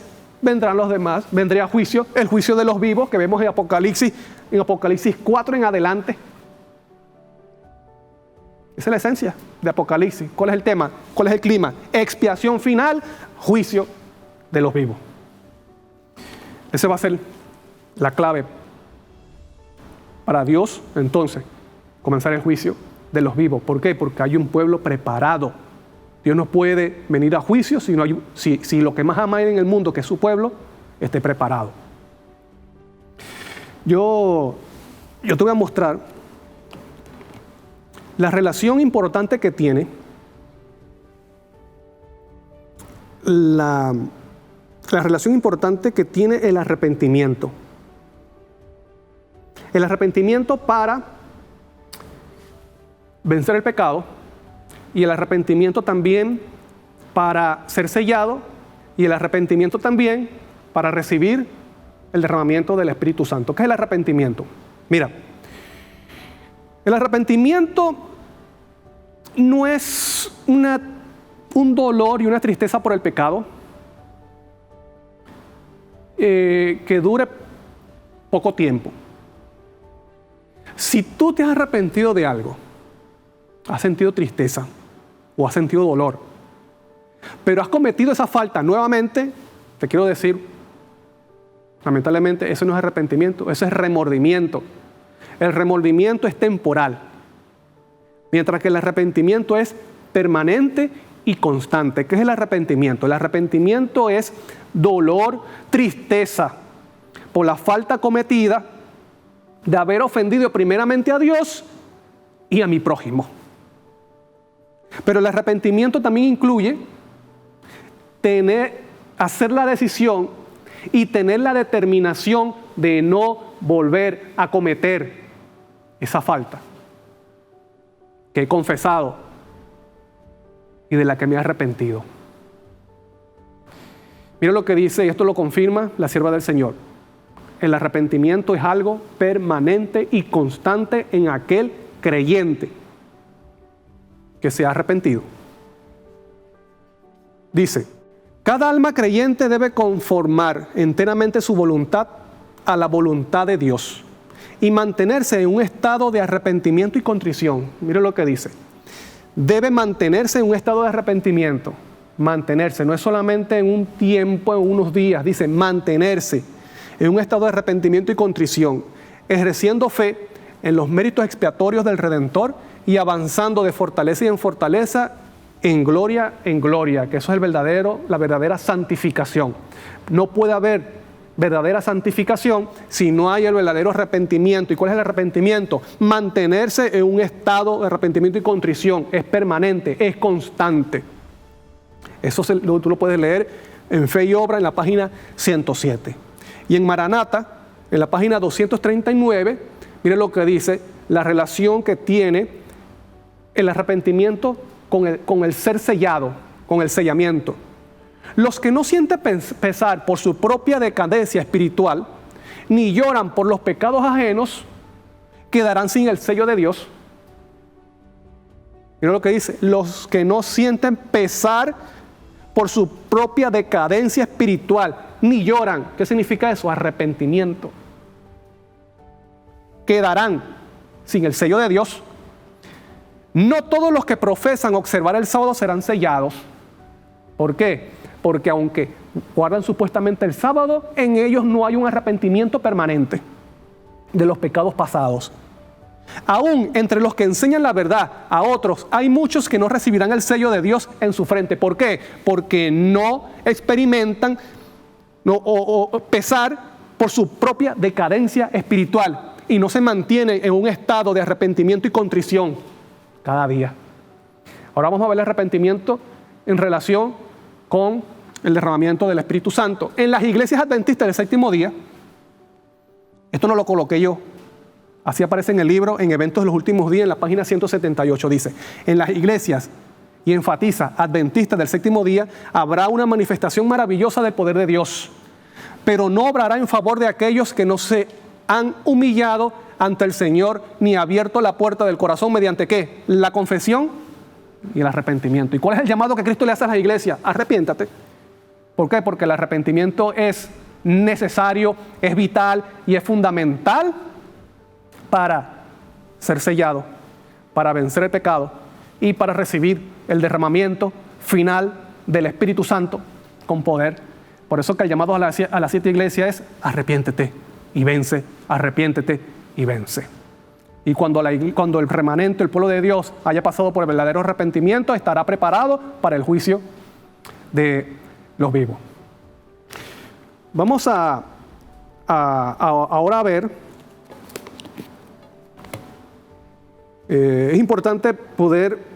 vendrán los demás, vendrá a juicio, el juicio de los vivos que vemos en Apocalipsis 4 en adelante. Esa es la esencia de Apocalipsis. ¿Cuál es el tema? ¿Cuál es el clima? Expiación final, juicio de los vivos. Ese va a ser la clave para Dios, entonces, comenzar el juicio de los vivos. ¿Por qué? Porque hay un pueblo preparado. Dios no puede venir a juicio si lo que más ama en el mundo, que es su pueblo, esté preparado. Yo te voy a mostrar la relación importante que tiene la relación importante que tiene el arrepentimiento. El arrepentimiento para vencer el pecado, y el arrepentimiento también para ser sellado, y el arrepentimiento también para recibir el derramamiento del Espíritu Santo. ¿Qué es el arrepentimiento? Mira, el arrepentimiento no es un dolor y una tristeza por el pecado que dure poco tiempo. Si tú te has arrepentido de algo, has sentido tristeza, o has sentido dolor, pero has cometido esa falta nuevamente, te quiero decir, lamentablemente, eso no es arrepentimiento, eso es remordimiento. El remordimiento es temporal, mientras que el arrepentimiento es permanente y constante. ¿Qué es el arrepentimiento? El arrepentimiento es dolor, tristeza por la falta cometida de haber ofendido primeramente a Dios y a mi prójimo. Pero el arrepentimiento también incluye hacer la decisión y tener la determinación de no volver a cometer esa falta que he confesado y de la que me he arrepentido. Mira lo que dice, y esto lo confirma la sierva del Señor. El arrepentimiento es algo permanente y constante en aquel creyente que se ha arrepentido. Dice, cada alma creyente debe conformar enteramente su voluntad a la voluntad de Dios y mantenerse en un estado de arrepentimiento y contrición. Mire lo que dice. Debe mantenerse en un estado de arrepentimiento. Mantenerse, no es solamente en un tiempo, en unos días, dice mantenerse en un estado de arrepentimiento y contrición, ejerciendo fe en los méritos expiatorios del Redentor y avanzando de fortaleza y en fortaleza, en gloria, que eso es la verdadera santificación. No puede haber verdadera santificación si no hay el verdadero arrepentimiento. ¿Y cuál es el arrepentimiento? Mantenerse en un estado de arrepentimiento y contrición. Es permanente, es constante. Eso tú lo puedes leer en Fe y Obra en la página 107. Y en Maranata, en la página 239, mire lo que dice, la relación que tiene el arrepentimiento con el ser sellado, con el sellamiento. Los que no sienten pesar por su propia decadencia espiritual, ni lloran por los pecados ajenos, quedarán sin el sello de Dios. Mira lo que dice, los que no sienten pesar por su propia decadencia espiritual, ni lloran. ¿Qué significa eso? Arrepentimiento. Quedarán sin el sello de Dios. No todos los que profesan observar el sábado serán sellados. ¿Por qué? Porque aunque guardan supuestamente el sábado, en ellos no hay un arrepentimiento permanente de los pecados pasados. Aún entre los que enseñan la verdad a otros, hay muchos que no recibirán el sello de Dios en su frente. ¿Por qué? Porque no experimentan pesar por su propia decadencia espiritual y no se mantienen en un estado de arrepentimiento y contrición cada día. Ahora vamos a ver el arrepentimiento en relación con el derramamiento del Espíritu Santo. En las iglesias adventistas del séptimo día, esto no lo coloqué yo, así aparece en el libro En Eventos de los Últimos Días, en la página 178, dice, en las iglesias, y enfatiza, adventistas del séptimo día, habrá una manifestación maravillosa del poder de Dios, pero no obrará en favor de aquellos que no se han humillado ante el Señor, ni abierto la puerta del corazón mediante ¿qué? La confesión y el arrepentimiento. ¿Y cuál es el llamado que Cristo le hace a las iglesias? Arrepiéntate. ¿Por qué? Porque el arrepentimiento es necesario, es vital y es fundamental para ser sellado, para vencer el pecado y para recibir el derramamiento final del Espíritu Santo con poder. Por eso que el llamado a las 7 iglesias es arrepiéntete y vence, arrepiéntete y vence. Y cuando el remanente, el pueblo de Dios, haya pasado por el verdadero arrepentimiento, estará preparado para el juicio de los vivos. Vamos ahora a ver, es importante poder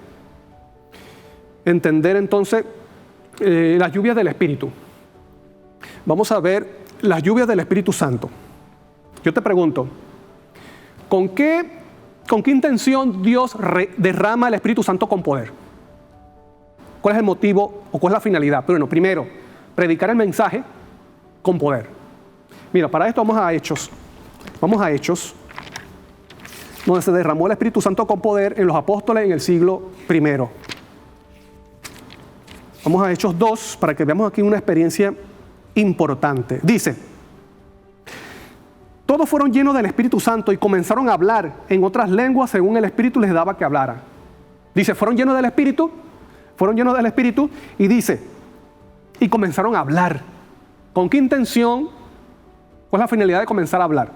entender entonces las lluvias del Espíritu. Vamos a ver las lluvias del Espíritu Santo. Yo te pregunto, ¿con qué intención Dios derrama el Espíritu Santo con poder? ¿Cuál es el motivo o cuál es la finalidad? Bueno, primero, predicar el mensaje con poder. Mira, para esto vamos a Hechos. Vamos a Hechos, donde se derramó el Espíritu Santo con poder en los apóstoles en el siglo I. Vamos a Hechos 2 para que veamos aquí una experiencia importante. Dice, todos fueron llenos del Espíritu Santo y comenzaron a hablar en otras lenguas según el Espíritu les daba que hablaran. Dice, fueron llenos del Espíritu Fueron llenos del Espíritu y dice, y comenzaron a hablar. ¿Con qué intención? ¿Cuál es la finalidad de comenzar a hablar?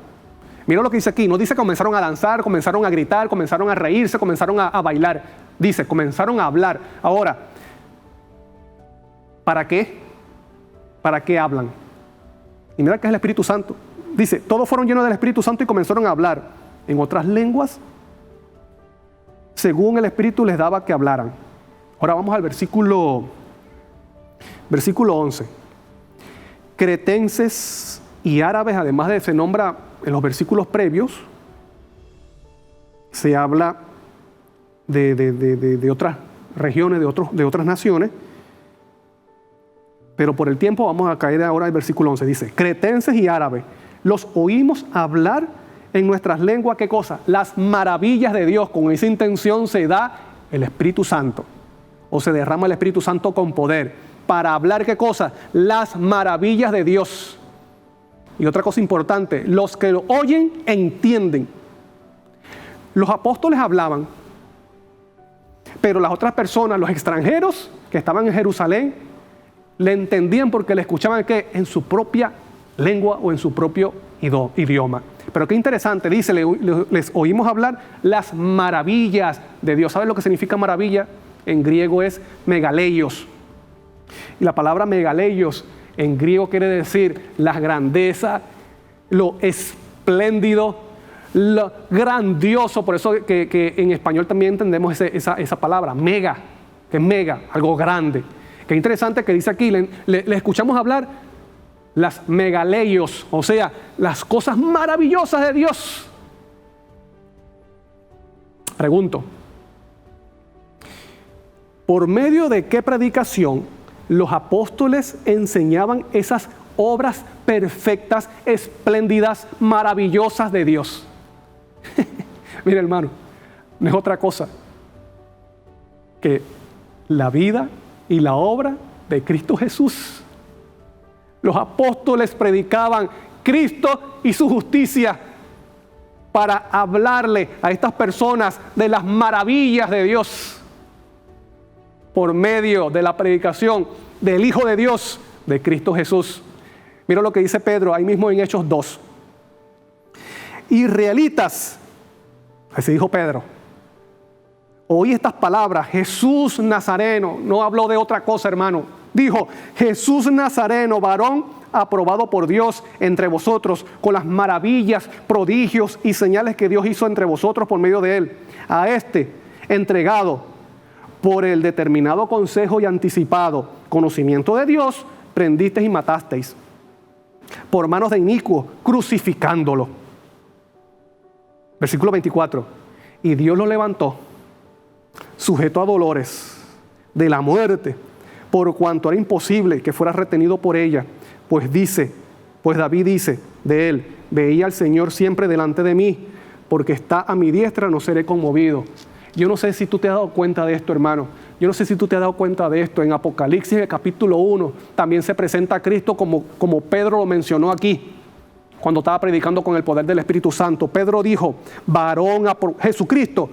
Mira lo que dice aquí, no dice que comenzaron a danzar, comenzaron a gritar, comenzaron a reírse, comenzaron a bailar. Dice, comenzaron a hablar. Ahora, ¿para qué? ¿Para qué hablan? Y mira que es el Espíritu Santo. Dice, todos fueron llenos del Espíritu Santo y comenzaron a hablar en otras lenguas, según el Espíritu les daba que hablaran. Ahora vamos al versículo 11. Cretenses y árabes, además de se nombra en los versículos previos, se habla de otras regiones, de otras naciones, pero por el tiempo vamos a caer ahora al versículo 11. Dice, cretenses y árabes, los oímos hablar en nuestras lenguas, ¿qué cosa? Las maravillas de Dios. Con esa intención se da el Espíritu Santo, o se derrama el Espíritu Santo con poder, para hablar, ¿qué cosa? Las maravillas de Dios. Y otra cosa importante, los que lo oyen entienden. Los apóstoles hablaban, pero las otras personas, los extranjeros que estaban en Jerusalén, le entendían porque le escuchaban ¿qué? En su propia lengua o en su propio idioma. Pero qué interesante, dice, les oímos hablar las maravillas de Dios. ¿Sabes lo que significa maravilla? En griego es megaleios. Y la palabra megaleios en griego quiere decir la grandeza, lo espléndido, lo grandioso. Por eso que en español también entendemos esa palabra, mega, que es mega, algo grande. Qué interesante que dice aquí, le escuchamos hablar las megaleios, o sea, las cosas maravillosas de Dios. Pregunto, ¿por medio de qué predicación los apóstoles enseñaban esas obras perfectas, espléndidas, maravillosas de Dios? Mira, hermano, no es otra cosa que la vida y la obra de Cristo Jesús. Los apóstoles predicaban Cristo y su justicia para hablarle a estas personas de las maravillas de Dios por medio de la predicación del Hijo de Dios, de Cristo Jesús. Mira lo que dice Pedro ahí mismo en Hechos 2. Israelitas, así dijo Pedro, oí estas palabras, Jesús Nazareno, no habló de otra cosa, hermano. Dijo, Jesús Nazareno, varón aprobado por Dios entre vosotros, con las maravillas, prodigios y señales que Dios hizo entre vosotros por medio de él. A este, entregado por el determinado consejo y anticipado conocimiento de Dios, prendisteis y matasteis por manos de inicuo, crucificándolo. Versículo 24. Y Dios lo levantó, sujeto a dolores de la muerte, por cuanto era imposible que fuera retenido por ella. Pues David dice de él, veía al Señor siempre delante de mí, porque está a mi diestra, no seré conmovido. Yo no sé si tú te has dado cuenta de esto, hermano. Yo no sé si tú te has dado cuenta de esto. En Apocalipsis, en el capítulo 1, también se presenta a Cristo como Pedro lo mencionó aquí, cuando estaba predicando con el poder del Espíritu Santo. Pedro dijo, Jesucristo,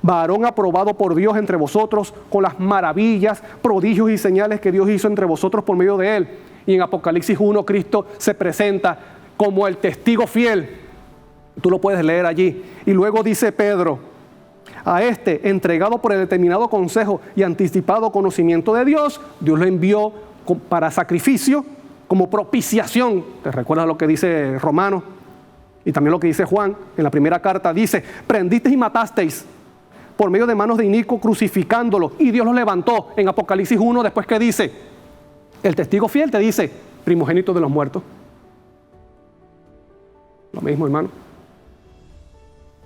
varón aprobado por Dios entre vosotros, con las maravillas, prodigios y señales que Dios hizo entre vosotros por medio de él. Y en Apocalipsis 1, Cristo se presenta como el testigo fiel. Tú lo puedes leer allí. Y luego dice Pedro, a este, entregado por el determinado consejo y anticipado conocimiento de Dios, Dios lo envió para sacrificio, como propiciación. ¿Te recuerdas lo que dice Romanos? Y también lo que dice Juan en la primera carta. Dice, prendisteis y matasteis por medio de manos de inicuo, crucificándolo. Y Dios los levantó. En Apocalipsis 1, después que dice, el testigo fiel te dice, primogénito de los muertos. Lo mismo, hermano.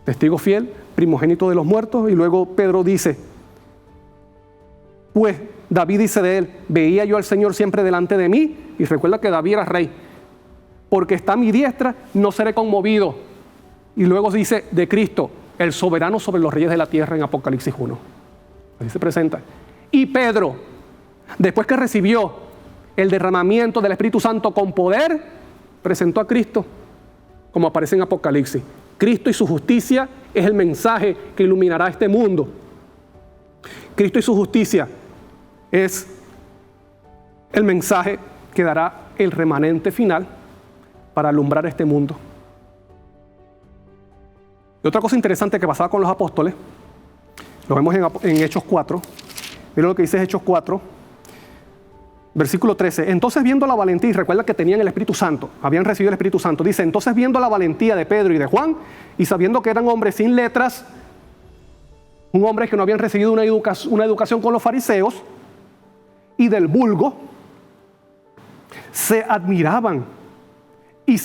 Testigo fiel, primogénito de los muertos. Y luego Pedro dice, pues David dice de él, veía yo al Señor siempre delante de mí. Y recuerda que David era rey. Porque está a mi diestra, no seré conmovido. Y luego dice de Cristo, el soberano sobre los reyes de la tierra, en Apocalipsis 1. Así se presenta. Y Pedro, después que recibió el derramamiento del Espíritu Santo con poder, presentó a Cristo, como aparece en Apocalipsis. Cristo y su justicia es el mensaje que iluminará este mundo. Cristo y su justicia es el mensaje que dará el remanente final para alumbrar este mundo. Y otra cosa interesante que pasaba con los apóstoles, lo vemos en Hechos 4. Miren lo que dice Hechos 4, versículo 13. Entonces viendo la valentía, y recuerda que tenían el Espíritu Santo, habían recibido el Espíritu Santo, dice, entonces viendo la valentía de Pedro y de Juan, y sabiendo que eran hombres sin letras, un hombre que no habían recibido una educación con los fariseos y del vulgo, se admiraban y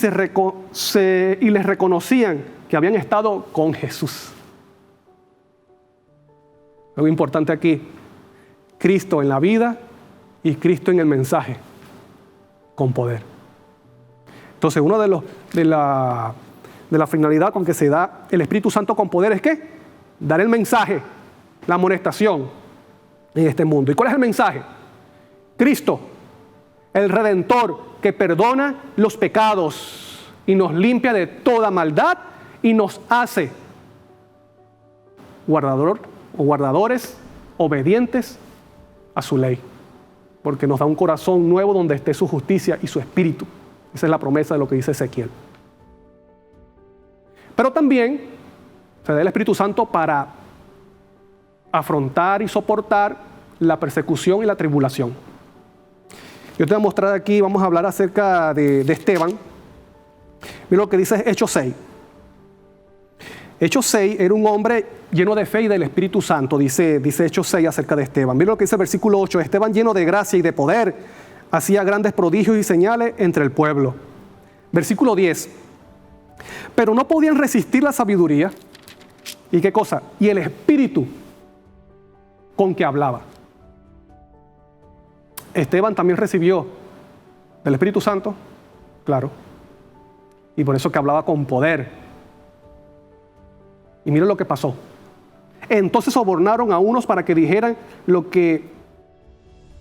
les reconocían que habían estado con Jesús. Algo importante aquí, Cristo en la vida y Cristo en el mensaje, con poder. Entonces, uno de la finalidad con que se da el Espíritu Santo con poder es ¿qué? Dar el mensaje, la amonestación en este mundo. ¿Y cuál es el mensaje? Cristo, el Redentor, que perdona los pecados y nos limpia de toda maldad y nos hace guardadores obedientes a su ley, porque nos da un corazón nuevo donde esté su justicia y su espíritu. Esa es la promesa de lo que dice Ezequiel. Pero también se da el Espíritu Santo para afrontar y soportar la persecución y la tribulación. Yo te voy a mostrar aquí, vamos a hablar acerca de Esteban. Mira lo que dice Hechos 6. Hechos 6 era un hombre lleno de fe y del Espíritu Santo, dice Hechos 6 acerca de Esteban. Mira lo que dice el versículo 8. Esteban, lleno de gracia y de poder, hacía grandes prodigios y señales entre el pueblo. Versículo 10. Pero no podían resistir la sabiduría. ¿Y qué cosa? Y el Espíritu con que hablaba. Esteban también recibió del Espíritu Santo, claro. Y por eso que hablaba con poder. Y miren lo que pasó. Entonces sobornaron a unos para que dijeran que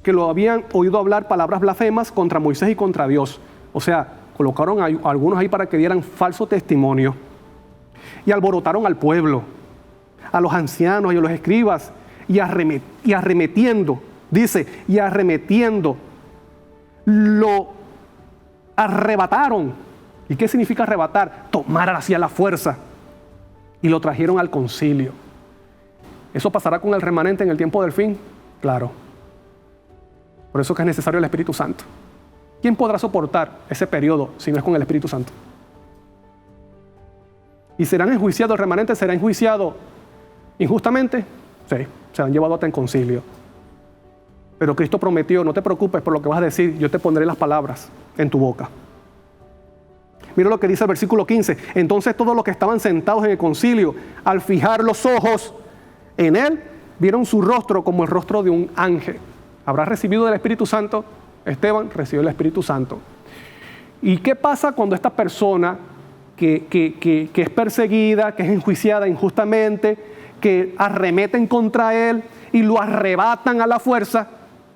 lo habían oído hablar palabras blasfemas contra Moisés y contra Dios. O sea, colocaron a algunos ahí para que dieran falso testimonio. Y alborotaron al pueblo, a los ancianos y a los escribas, y arremetiendo, dice, y arremetiendo, lo arrebataron. ¿Y qué significa arrebatar? Tomar hacia la fuerza. Y lo trajeron al concilio. ¿Eso pasará con el remanente en el tiempo del fin? Claro. Por eso que es necesario el Espíritu Santo. ¿Quién podrá soportar ese periodo si no es con el Espíritu Santo? ¿Y serán enjuiciados, el remanente será enjuiciado injustamente? Sí, serán llevados hasta el concilio. Pero Cristo prometió, no te preocupes por lo que vas a decir, yo te pondré las palabras en tu boca. Mira lo que dice el versículo 15. Entonces todos los que estaban sentados en el concilio, al fijar los ojos en él, vieron su rostro como el rostro de un ángel. ¿Habrá recibido del Espíritu Santo? Esteban recibió el Espíritu Santo. ¿Y qué pasa cuando esta persona que es perseguida, que es enjuiciada injustamente, que arremeten contra él y lo arrebatan a la fuerza?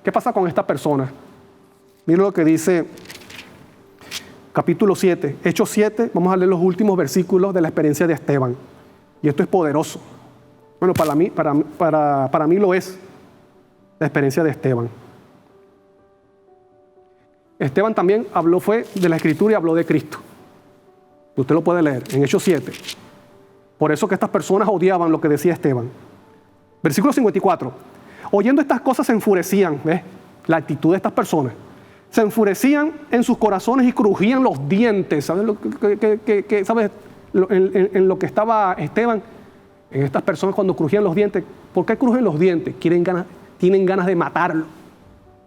¿Qué pasa con esta persona? Mira lo que dice capítulo 7, Hechos 7, vamos a leer los últimos versículos de la experiencia de Esteban. Y esto es poderoso. Bueno, para mí lo es la experiencia de Esteban. Esteban también fue de la Escritura y habló de Cristo. Usted lo puede leer en Hechos 7. Por eso que estas personas odiaban lo que decía Esteban. Versículo 54. Oyendo estas cosas se enfurecían. ¿Ves? La actitud de estas personas. Se enfurecían en sus corazones y crujían los dientes. ¿Sabes en lo que estaba Esteban? En estas personas cuando crujían los dientes. ¿Por qué crujen los dientes? Tienen ganas de matarlo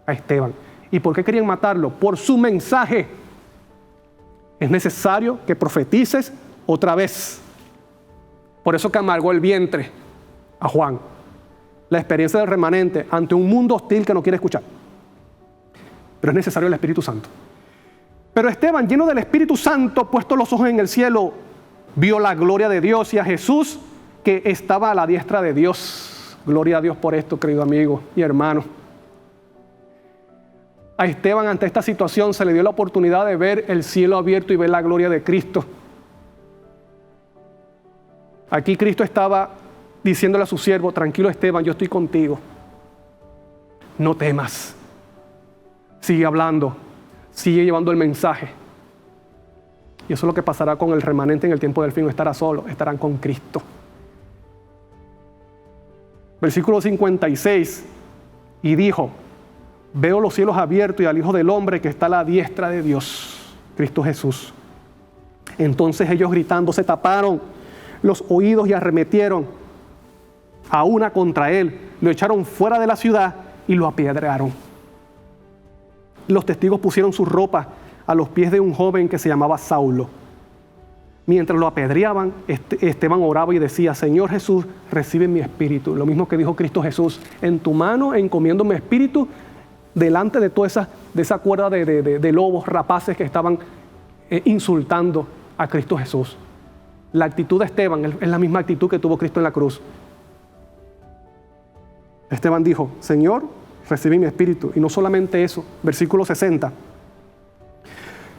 a Esteban. ¿Y por qué querían matarlo? Por su mensaje. Es necesario que profetices otra vez. Por eso que amargó el vientre a Juan. La experiencia del remanente ante un mundo hostil que no quiere escuchar. Pero es necesario el Espíritu Santo. Pero Esteban, lleno del Espíritu Santo, puesto los ojos en el cielo, vio la gloria de Dios y a Jesús que estaba a la diestra de Dios. Gloria a Dios por esto, querido amigo y hermano. A Esteban ante esta situación se le dio la oportunidad de ver el cielo abierto y ver la gloria de Cristo. Aquí Cristo estaba diciéndole a su siervo, tranquilo Esteban, yo estoy contigo. no temas. Sigue hablando, sigue llevando el mensaje. Y eso es lo que pasará con el remanente en el tiempo del fin. No estará solo, estarán con Cristo. Versículo 56. Y dijo: veo los cielos abiertos y al Hijo del Hombre que está a la diestra de Dios, Cristo Jesús. Entonces ellos gritando se taparon los oídos y arremetieron a una contra él. Lo echaron fuera de la ciudad y lo apedrearon. Los testigos pusieron sus ropas a los pies de un joven que se llamaba Saulo. Mientras lo apedreaban, Esteban oraba y decía: Señor Jesús, recibe mi espíritu. Lo mismo que dijo Cristo Jesús: en tu mano encomiendo mi espíritu, delante de toda esa cuerda de lobos rapaces que estaban insultando a Cristo Jesús. La actitud de Esteban es la misma actitud que tuvo Cristo en la cruz. Esteban dijo: Señor, recibí mi espíritu. Y no solamente eso, versículo 60.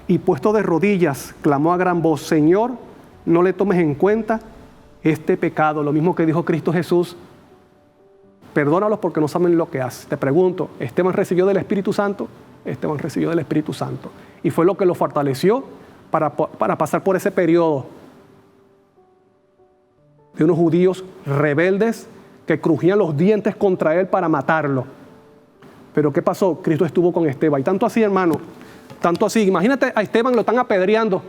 Y puesto de rodillas, clamó a gran voz: Señor, no le tomes en cuenta este pecado. Lo mismo que dijo Cristo Jesús: perdónalos porque no saben lo que hacen. Te pregunto, ¿Esteban recibió del Espíritu Santo? Esteban recibió del Espíritu Santo. Y fue lo que lo fortaleció para pasar por ese periodo de unos judíos rebeldes que crujían los dientes contra él para matarlo. Pero ¿qué pasó? Cristo estuvo con Esteban. Y tanto así, hermano, tanto así. Imagínate a Esteban, lo están apedreando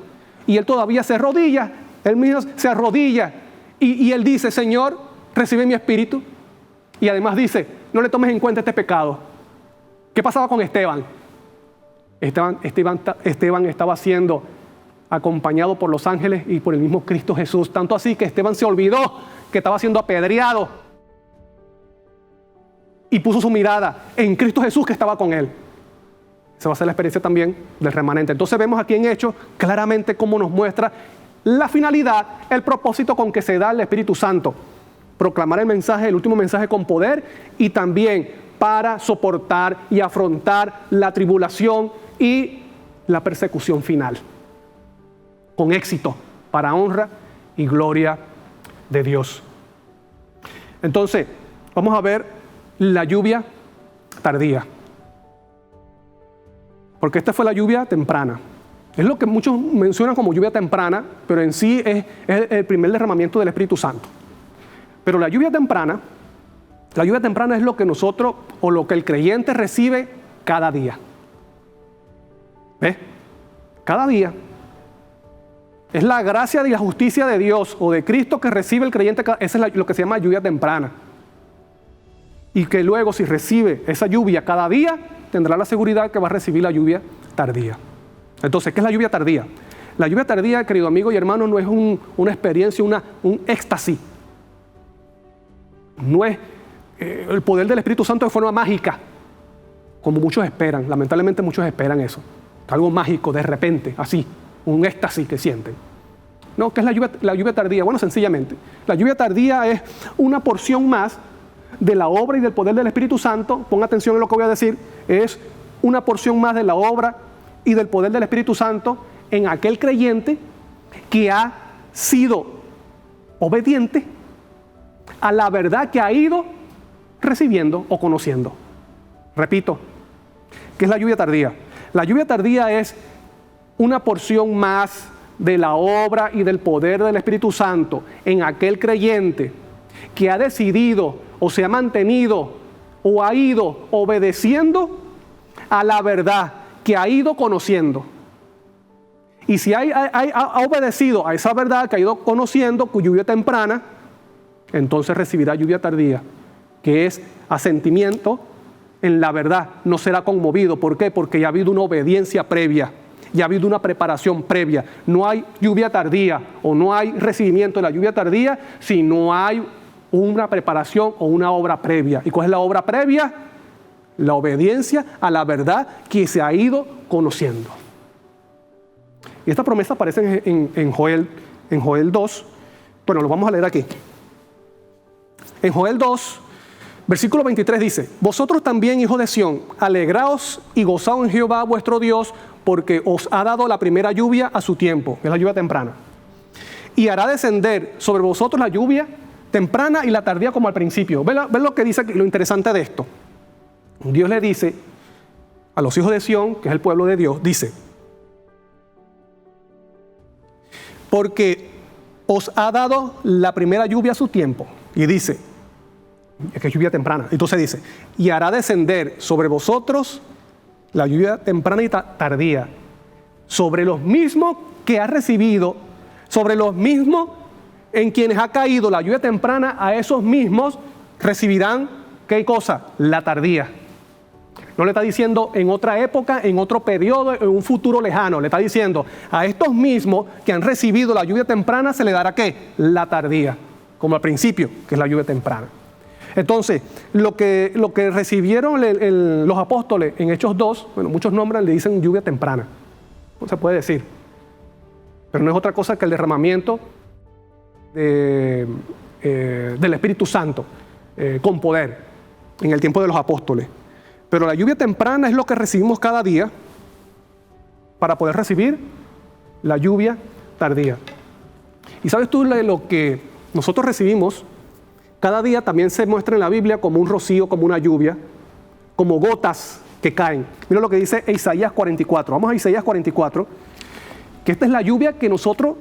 y él todavía se arrodilla. Él mismo se arrodilla y él dice: Señor, recibe mi espíritu. Y además dice: no le tomes en cuenta este pecado. ¿Qué pasaba con Esteban? Esteban estaba siendo acompañado por los ángeles y por el mismo Cristo Jesús. Tanto así que Esteban se olvidó que estaba siendo apedreado y puso su mirada en Cristo Jesús que estaba con él. Esa va a ser la experiencia también del remanente. Entonces vemos aquí en Hechos claramente cómo nos muestra la finalidad, el propósito con que se da el Espíritu Santo. Proclamar el mensaje, el último mensaje con poder, y también para soportar y afrontar la tribulación y la persecución final. Con éxito, para honra y gloria de Dios. Entonces, vamos a ver la lluvia tardía. Porque esta fue la lluvia temprana. Es lo que muchos mencionan como lluvia temprana, pero en sí es el primer derramamiento del Espíritu Santo. Pero la lluvia temprana es lo que nosotros o lo que el creyente recibe cada día. ¿Ves? Cada día. Es la gracia y la justicia de Dios o de Cristo que recibe el creyente. Esa es lo que se llama lluvia temprana. Y que luego, si recibe esa lluvia cada día, tendrá la seguridad que va a recibir la lluvia tardía. Entonces, ¿qué es la lluvia tardía? La lluvia tardía, querido amigo y hermano, no es una experiencia, un éxtasis. No es el poder del Espíritu Santo de forma mágica, como muchos esperan. Lamentablemente muchos esperan eso. Algo mágico, de repente, así, un éxtasis que sienten. No, ¿qué es la lluvia tardía? Bueno, sencillamente, la lluvia tardía es una porción más de la obra y del poder del Espíritu Santo. Pon atención en lo que voy a decir. Es una porción más de la obra y del poder del Espíritu Santo en aquel creyente que ha sido obediente a la verdad que ha ido recibiendo o conociendo. Repito, ¿qué es la lluvia tardía? La lluvia tardía es una porción más de la obra y del poder del Espíritu Santo en aquel creyente que ha decidido o se ha mantenido o ha ido obedeciendo a la verdad que ha ido conociendo. Y si ha obedecido a esa verdad que ha ido conociendo, con lluvia temprana, entonces recibirá lluvia tardía, que es asentimiento en la verdad. No será conmovido. ¿Por qué? Porque ya ha habido una obediencia previa, ya ha habido una preparación previa. No hay lluvia tardía o no hay recibimiento de la lluvia tardía si no hay una preparación o una obra previa. ¿Y cuál es la obra previa? La obediencia a la verdad que se ha ido conociendo. Y esta promesa aparece en Joel 2. Bueno, lo vamos a leer aquí. En Joel 2, versículo 23 dice: vosotros también, hijos de Sión, alegraos y gozaos en Jehová vuestro Dios, porque os ha dado la primera lluvia a su tiempo, que es la lluvia temprana. Y hará descender sobre vosotros la lluvia temprana y la tardía como al principio. ¿Ven lo que dice aquí, lo interesante de esto? Dios le dice a los hijos de Sión, que es el pueblo de Dios, dice: porque os ha dado la primera lluvia a su tiempo. Y dice, es que es lluvia temprana. Entonces dice, y hará descender sobre vosotros la lluvia temprana y tardía, sobre los mismos que ha recibido, sobre los mismos en quienes ha caído la lluvia temprana, a esos mismos recibirán, ¿qué cosa? La tardía. No le está diciendo en otra época, en otro periodo, en un futuro lejano. Le está diciendo a estos mismos que han recibido la lluvia temprana se le dará ¿qué? La tardía, como al principio, que es la lluvia temprana. Entonces, lo que recibieron los apóstoles en Hechos 2, bueno, muchos nombres le dicen lluvia temprana, no se puede decir, pero no es otra cosa que el derramamiento del Espíritu Santo con poder en el tiempo de los apóstoles. Pero la lluvia temprana es lo que recibimos cada día para poder recibir la lluvia tardía. Y sabes tú, lo que nosotros recibimos cada día también se muestra en la Biblia como un rocío, como una lluvia, como gotas que caen. Mira lo que dice Isaías 44. Vamos a Isaías 44, que esta es la lluvia que nosotros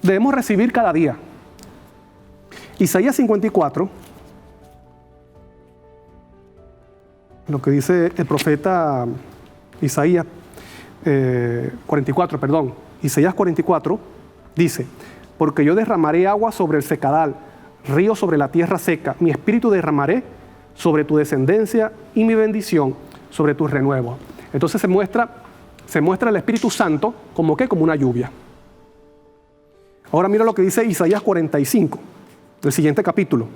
debemos recibir cada día. Isaías 54, lo que dice el profeta Isaías 44, perdón. Isaías 44 dice: porque yo derramaré agua sobre el secadal, río sobre la tierra seca, mi espíritu derramaré sobre tu descendencia y mi bendición sobre tus renuevos. Entonces se muestra el Espíritu Santo como ¿qué? Como una lluvia. Ahora mira lo que dice Isaías 45, del siguiente capítulo,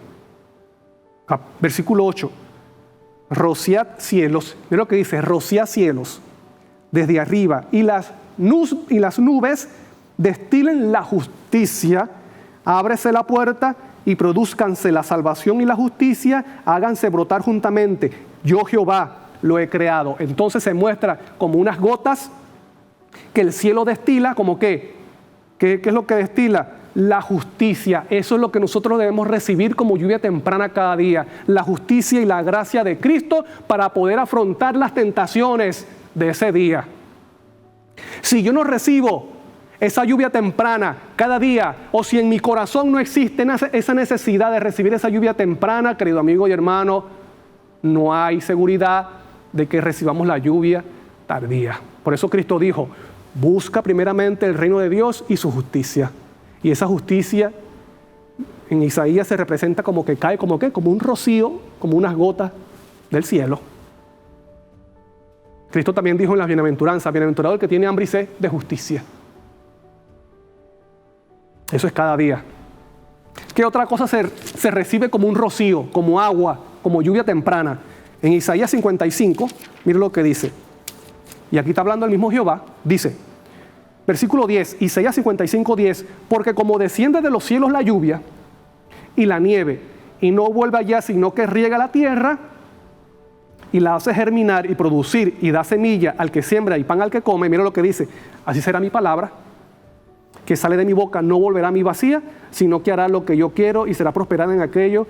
versículo 8. Rociad cielos, mira lo que dice: rociad cielos desde arriba y las nubes destilen la justicia, ábrese la puerta y produzcanse la salvación y la justicia, háganse brotar juntamente. Yo Jehová lo he creado. Entonces se muestra como unas gotas que el cielo destila, como ¿qué? ¿Qué es lo que destila? La justicia. Eso es lo que nosotros debemos recibir como lluvia temprana cada día. La justicia y la gracia de Cristo para poder afrontar las tentaciones de ese día. Si yo no recibo esa lluvia temprana cada día, o si en mi corazón no existe esa necesidad de recibir esa lluvia temprana, querido amigo y hermano, no hay seguridad de que recibamos la lluvia tardía. Por eso Cristo dijo: busca primeramente el reino de Dios y su justicia. Y esa justicia en Isaías se representa como que cae como ¿qué? Como un rocío, como unas gotas del cielo. Cristo también dijo en las bienaventuranzas: bienaventurado el que tiene hambre y sed de justicia. Eso es cada día. ¿Qué otra cosa se recibe como un rocío, como agua, como lluvia temprana? En Isaías 55, mire lo que dice. Y aquí está hablando el mismo Jehová. Dice, versículo 10, Isaías 55, 10. Porque como desciende de los cielos la lluvia y la nieve, y no vuelve allá, sino que riega la tierra y la hace germinar y producir y da semilla al que siembra y pan al que come. Mira lo que dice: así será mi palabra que sale de mi boca, no volverá a mí vacía, sino que hará lo que yo quiero y será prosperada en aquello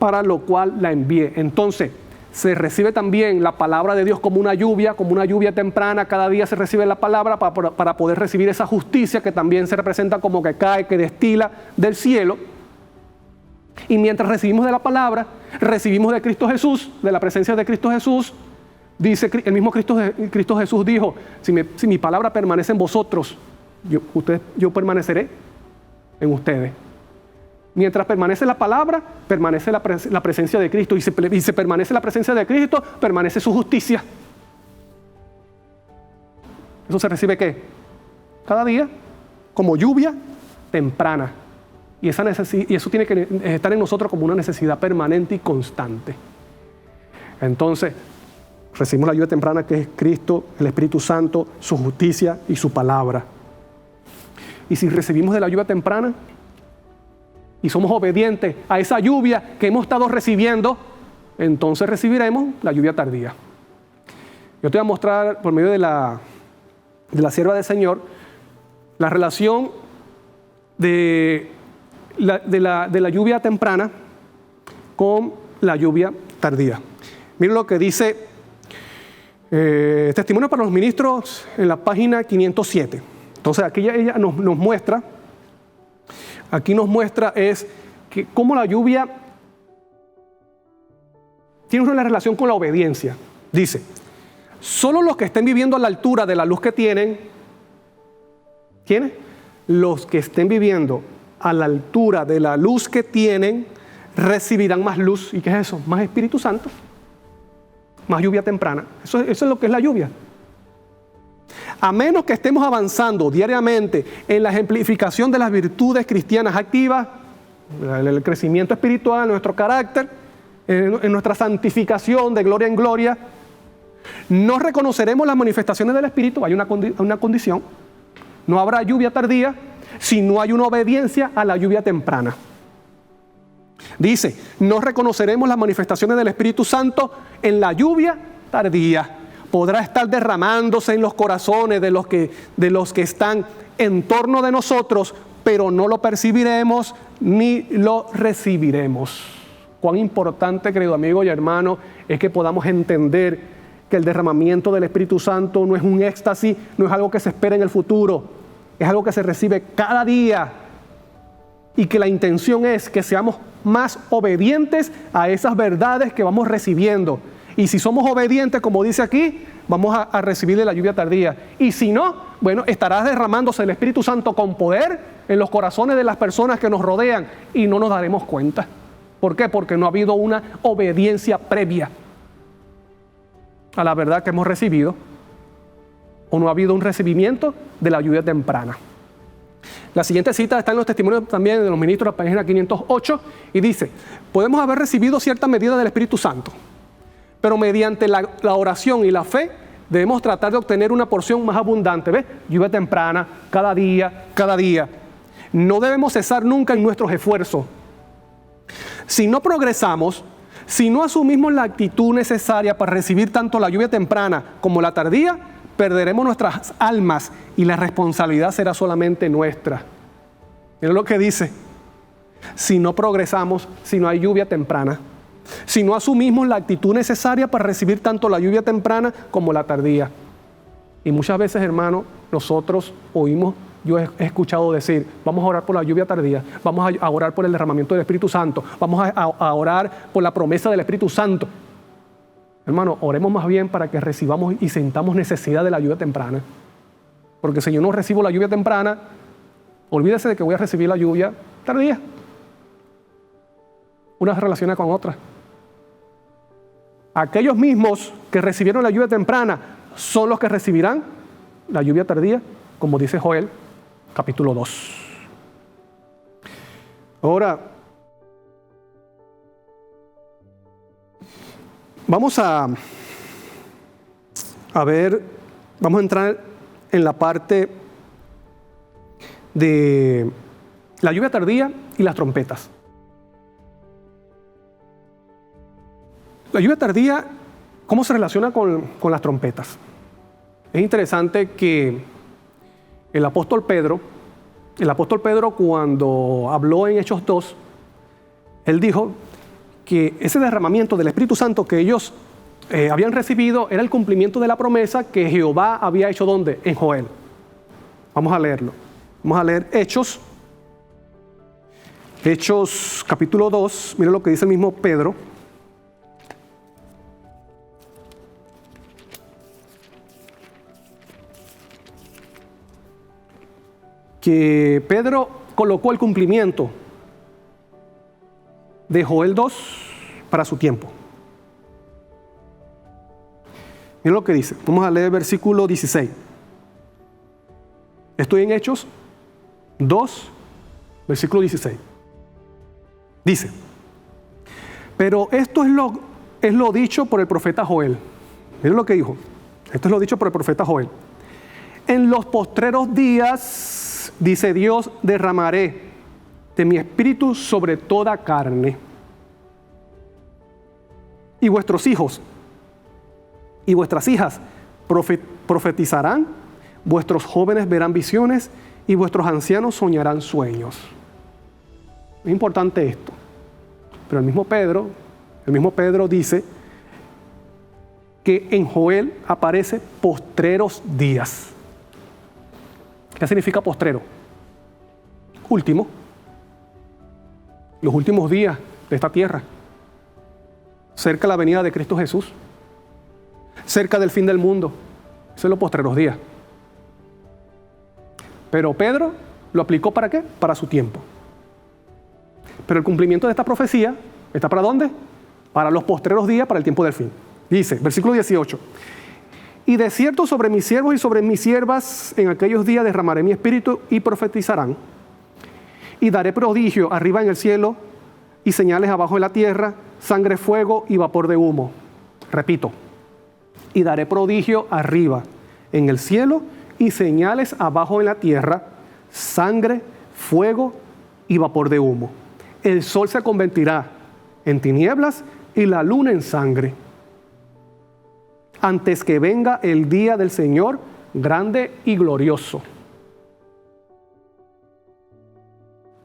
para lo cual la envié. Entonces, se recibe también la palabra de Dios como una lluvia temprana. Cada día se recibe la palabra para poder recibir esa justicia que también se representa como que cae, que destila del cielo. Y mientras recibimos de la palabra, recibimos de Cristo Jesús, de la presencia de Cristo Jesús. Dice el mismo Cristo Jesús dijo: si mi palabra permanece en vosotros, yo permaneceré en ustedes. Mientras permanece la palabra, permanece la presencia de Cristo. Y se permanece la presencia de Cristo, permanece su justicia. Eso se recibe ¿qué? Cada día, como lluvia temprana. Y eso tiene que estar en nosotros como una necesidad permanente y constante. Entonces, recibimos la lluvia temprana, que es Cristo, el Espíritu Santo, su justicia y su palabra. Y si recibimos de la lluvia temprana y somos obedientes a esa lluvia que hemos estado recibiendo, entonces recibiremos la lluvia tardía. Yo te voy a mostrar por medio de la sierva del Señor la relación de la lluvia temprana con la lluvia tardía. Miren lo que dice Testimonio para los Ministros en la página 507. Entonces aquí ella nos muestra, es que cómo la lluvia tiene una relación con la obediencia. Dice, solo los que estén viviendo a la altura de la luz que tienen, ¿quiénes? Los que estén viviendo a la altura de la luz que tienen, recibirán más luz. ¿Y qué es eso? Más Espíritu Santo, más lluvia temprana. Eso es lo que es la lluvia. A menos que estemos avanzando diariamente en la ejemplificación de las virtudes cristianas activas, el crecimiento espiritual, nuestro carácter, en nuestra santificación de gloria en gloria, no reconoceremos las manifestaciones del Espíritu. Hay una condición. No habrá lluvia tardía si no hay una obediencia a la lluvia temprana. Dice, no reconoceremos las manifestaciones del Espíritu Santo en la lluvia tardía. Podrá estar derramándose en los corazones de los que están en torno de nosotros, pero no lo percibiremos ni lo recibiremos. Cuán importante, querido amigo y hermano, es que podamos entender que el derramamiento del Espíritu Santo no es un éxtasis, no es algo que se espera en el futuro, es algo que se recibe cada día, y que la intención es que seamos más obedientes a esas verdades que vamos recibiendo. Y si somos obedientes, como dice aquí, vamos a recibir de la lluvia tardía. Y si no, bueno, estará derramándose el Espíritu Santo con poder en los corazones de las personas que nos rodean y no nos daremos cuenta. ¿Por qué? Porque no ha habido una obediencia previa a la verdad que hemos recibido, o no ha habido un recibimiento de la lluvia temprana. La siguiente cita está en los testimonios también de los ministros, la página 508, y dice, podemos haber recibido cierta medida del Espíritu Santo, pero mediante la oración y la fe debemos tratar de obtener una porción más abundante. ¿Ves? Lluvia temprana, cada día, cada día. No debemos cesar nunca en nuestros esfuerzos. Si no progresamos, si no asumimos la actitud necesaria para recibir tanto la lluvia temprana como la tardía, perderemos nuestras almas y la responsabilidad será solamente nuestra. Miren lo que dice. Si no progresamos, si no hay lluvia temprana, si no asumimos la actitud necesaria para recibir tanto la lluvia temprana como la tardía. Y muchas veces, hermano, nosotros oímos, yo he escuchado decir, vamos a orar por la lluvia tardía, vamos a orar por el derramamiento del Espíritu Santo, vamos a orar por la promesa del Espíritu Santo. Hermano, oremos más bien para que recibamos y sintamos necesidad de la lluvia temprana. Porque si yo no recibo la lluvia temprana, olvídese de que voy a recibir la lluvia tardía. Una se relaciona con otra. Aquellos mismos que recibieron la lluvia temprana son los que recibirán la lluvia tardía, como dice Joel, capítulo 2. Ahora, vamos a ver, vamos a entrar en la parte de la lluvia tardía y las trompetas. La lluvia tardía, ¿cómo se relaciona con las trompetas? Es interesante que el apóstol Pedro cuando habló en Hechos 2, él dijo que ese derramamiento del Espíritu Santo que ellos habían recibido era el cumplimiento de la promesa que Jehová había hecho, ¿dónde? En Joel. Vamos a leerlo. Vamos a leer Hechos capítulo 2, miren lo que dice el mismo Pedro. Que Pedro colocó el cumplimiento de Joel 2 para su tiempo. Miren lo que dice. Vamos a leer el versículo 16. Estoy en Hechos 2, versículo 16. Dice, pero esto es lo dicho por el profeta Joel. Miren lo que dijo. Esto es lo dicho por el profeta Joel. En los postreros días, dice Dios, derramaré de mi espíritu sobre toda carne. Y vuestros hijos y vuestras hijas profetizarán, vuestros jóvenes verán visiones y vuestros ancianos soñarán sueños. Es importante esto. Pero el mismo Pedro dice que en Joel aparece postreros días. ¿Qué significa postrero? Último. Los últimos días de esta tierra. Cerca de la venida de Cristo Jesús. Cerca del fin del mundo. Eso es los postreros días. Pero Pedro lo aplicó ¿para qué? Para su tiempo. Pero el cumplimiento de esta profecía ¿está para dónde? Para los postreros días, para el tiempo del fin. Dice, versículo 18. Y de cierto sobre mis siervos y sobre mis siervas en aquellos días derramaré mi espíritu y profetizarán. Y daré prodigio arriba en el cielo y señales abajo en la tierra, sangre, fuego y vapor de humo. Repito. Y daré prodigio arriba en el cielo y señales abajo en la tierra, sangre, fuego y vapor de humo. El sol se convertirá en tinieblas y la luna en sangre, antes que venga el día del Señor grande y glorioso.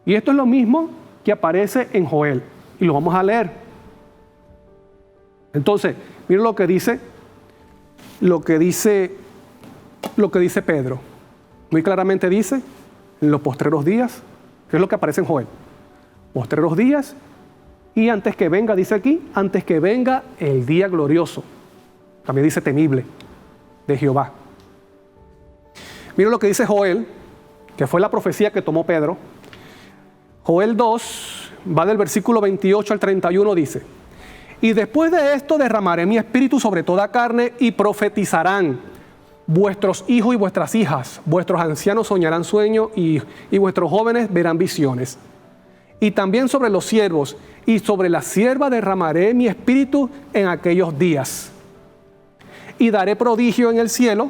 Y esto es lo mismo que aparece en Joel, y lo vamos a leer. Entonces, miren lo que dice Pedro. Muy claramente dice, en los postreros días, ¿qué es lo que aparece en Joel? Postreros días, y antes que venga, dice aquí, antes que venga el día glorioso. También dice temible, de Jehová. Miren lo que dice Joel, que fue la profecía que tomó Pedro. Joel 2, va del versículo 28 al 31, dice: y después de esto derramaré mi espíritu sobre toda carne y profetizarán vuestros hijos y vuestras hijas, vuestros ancianos soñarán sueños y vuestros jóvenes verán visiones. Y también sobre los siervos y sobre las siervas derramaré mi espíritu en aquellos días. Y daré prodigio en el cielo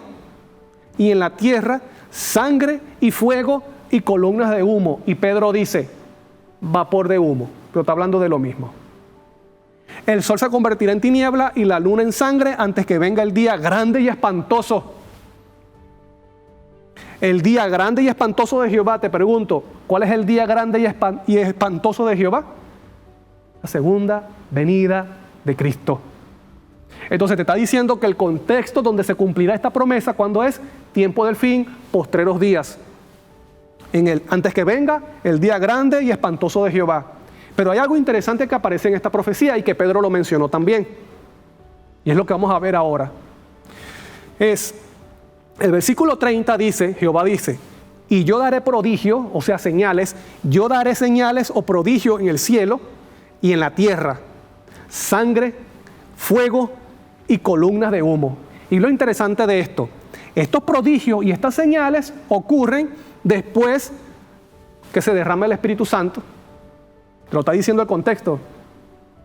y en la tierra, sangre y fuego y columnas de humo. Y Pedro dice, vapor de humo, pero está hablando de lo mismo. El sol se convertirá en tiniebla y la luna en sangre antes que venga el día grande y espantoso. El día grande y espantoso de Jehová, te pregunto, ¿cuál es el día grande y espantoso de Jehová? La segunda venida de Cristo. Entonces te está diciendo que el contexto donde se cumplirá esta promesa, ¿cuándo es? Tiempo del fin, postreros días. Antes que venga el día grande y espantoso de Jehová. Pero hay algo interesante que aparece en esta profecía y que Pedro lo mencionó también. Y es lo que vamos a ver ahora. El versículo 30 dice, Jehová dice, y yo daré prodigio, o sea señales, yo daré señales o prodigio en el cielo y en la tierra, sangre, fuego y columnas de humo. Y lo interesante de esto, estos prodigios y estas señales ocurren después que se derrama el Espíritu Santo. Lo está diciendo el contexto,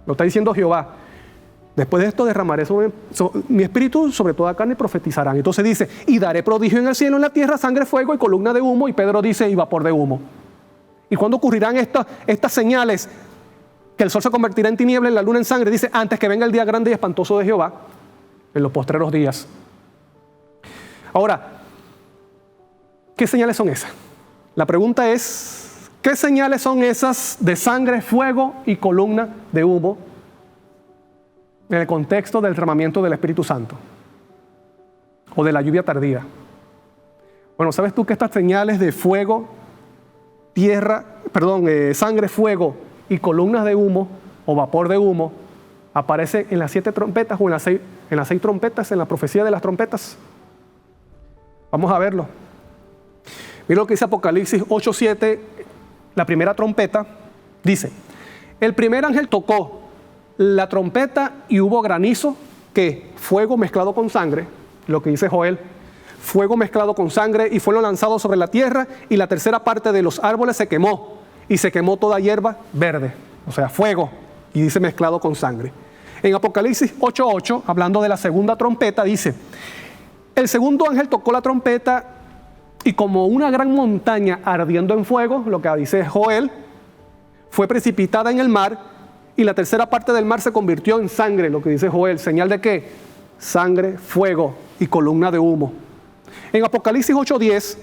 lo está diciendo Jehová. Después de esto derramaré mi espíritu sobre toda carne y profetizarán. Entonces dice, y daré prodigio en el cielo, en la tierra, sangre, fuego y columna de humo. Y Pedro dice, y vapor de humo. ¿Y cuándo ocurrirán estas señales? Que el sol se convertirá en tiniebla y la luna en sangre. Dice, antes que venga el día grande y espantoso de Jehová, en los postreros días. Ahora, ¿qué señales son esas? La pregunta es, ¿qué señales son esas de sangre, fuego y columna de humo en el contexto del derramamiento del Espíritu Santo o de la lluvia tardía? Bueno, ¿sabes tú que estas señales de fuego, sangre, fuego y columnas de humo o vapor de humo aparecen en las 7 trompetas o en las 6 trompetas, en la profecía de las trompetas? Vamos a verlo. Mira lo que dice Apocalipsis 8:7, la primera trompeta, dice, el primer ángel tocó la trompeta y hubo granizo, que fuego mezclado con sangre, lo que dice Joel, fuego mezclado con sangre y fueron lanzados sobre la tierra y la tercera parte de los árboles se quemó y se quemó toda hierba verde, o sea, fuego, y dice mezclado con sangre. En Apocalipsis 8:8, hablando de la segunda trompeta, dice, el segundo ángel tocó la trompeta y como una gran montaña ardiendo en fuego, lo que dice Joel, fue precipitada en el mar y la tercera parte del mar se convirtió en sangre, lo que dice Joel. ¿Señal de qué? Sangre, fuego y columna de humo. En Apocalipsis 8:10,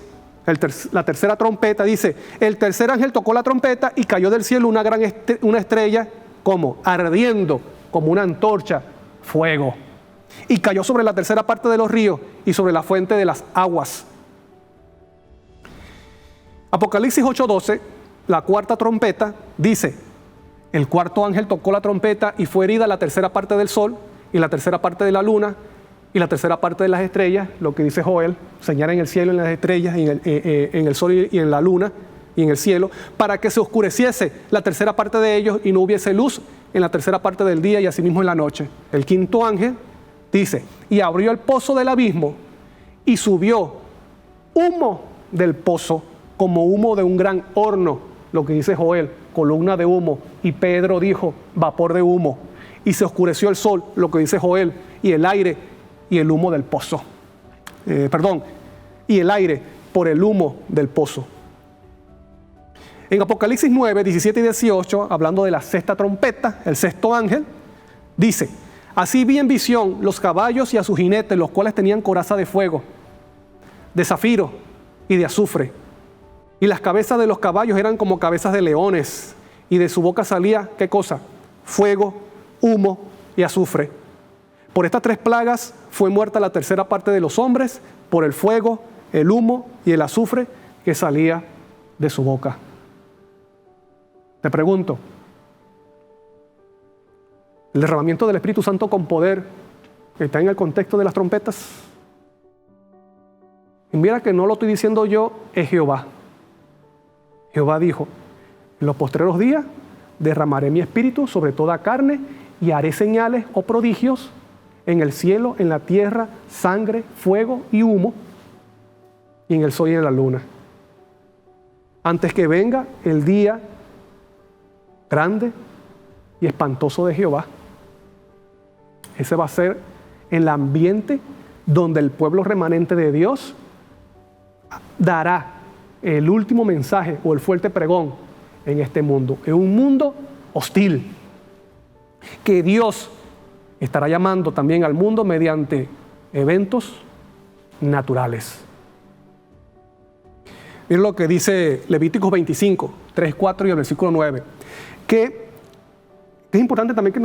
la tercera trompeta dice, el tercer ángel tocó la trompeta y cayó del cielo una estrella, como ardiendo, como una antorcha, fuego. y cayó sobre la tercera parte de los ríos y sobre la fuente de las aguas. Apocalipsis 8:12, la cuarta trompeta, dice: el cuarto ángel tocó la trompeta y fue herida la tercera parte del sol y la tercera parte de la luna y la tercera parte de las estrellas, lo que dice Joel, señala en el cielo, en las estrellas, en el sol y en la luna y en el cielo, para que se oscureciese la tercera parte de ellos y no hubiese luz en la tercera parte del día y asimismo en la noche. El quinto ángel dice: y abrió el pozo del abismo y subió humo del pozo como humo de un gran horno, lo que dice Joel, columna de humo, y Pedro dijo: vapor de humo, y se oscureció el sol, lo que dice Joel, y el aire y el humo del pozo. Y el aire por el humo del pozo. En Apocalipsis 9, 17 y 18, hablando de la sexta trompeta, el sexto ángel, dice: así vi en visión los caballos y a sus jinetes, los cuales tenían coraza de fuego, de zafiro y de azufre. Y las cabezas de los caballos eran como cabezas de leones, y de su boca salía, ¿qué cosa? Fuego, humo y azufre. Por estas tres plagas fue muerta la tercera parte de los hombres, por el fuego, el humo y el azufre que salía de su boca. Te pregunto, ¿el derramamiento del Espíritu Santo con poder está en el contexto de las trompetas? Y mira que no lo estoy diciendo yo, es Jehová. Jehová dijo: en los postreros días derramaré mi espíritu sobre toda carne y haré señales o prodigios en el cielo, en la tierra, sangre, fuego y humo, y en el sol y en la luna, antes que venga el día grande y espantoso de Jehová. Ese va a ser el ambiente donde el pueblo remanente de Dios dará el último mensaje o el fuerte pregón en este mundo. Es un mundo hostil que Dios estará llamando también al mundo mediante eventos naturales. Miren lo que dice Levíticos 25, 3, 4 y el versículo 9. Que es importante también que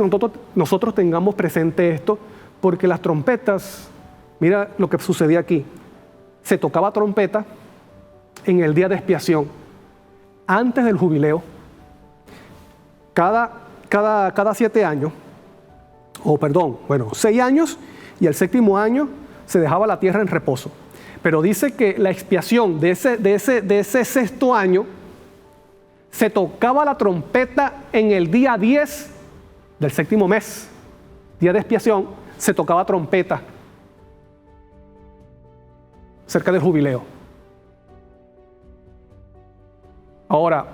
nosotros tengamos presente esto, porque las trompetas, mira lo que sucedía aquí. Se tocaba trompeta en el día de expiación, antes del jubileo, cada 7 años, 6 años, y el séptimo año se dejaba la tierra en reposo. Pero dice que la expiación de ese sexto año, se tocaba la trompeta en el día 10 del séptimo mes, día de expiación, se tocaba trompeta cerca del jubileo. Ahora,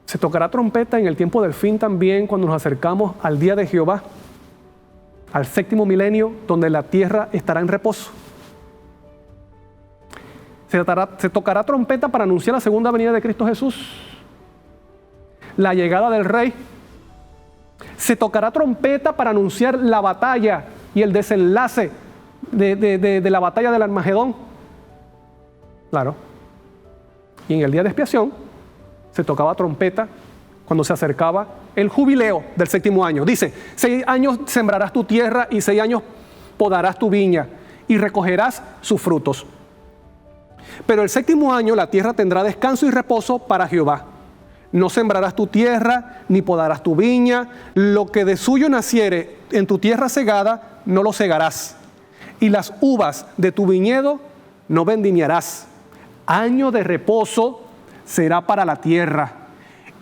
se tocará trompeta en el tiempo del fin también, cuando nos acercamos al día de Jehová, al séptimo milenio, donde la tierra estará en reposo. Se tocará trompeta para anunciar la segunda venida de Cristo Jesús, la llegada del Rey. Se tocará trompeta para anunciar la batalla y el desenlace de la batalla del Armagedón. Claro. Y en el día de expiación se tocaba trompeta cuando se acercaba el jubileo del séptimo año. Dice: 6 años sembrarás tu tierra y 6 años podarás tu viña y recogerás sus frutos. Pero el séptimo año la tierra tendrá descanso y reposo para Jehová. No sembrarás tu tierra, ni podarás tu viña. Lo que de suyo naciere en tu tierra segada, no lo segarás. Y las uvas de tu viñedo no vendimiarás. Año de reposo será para la tierra.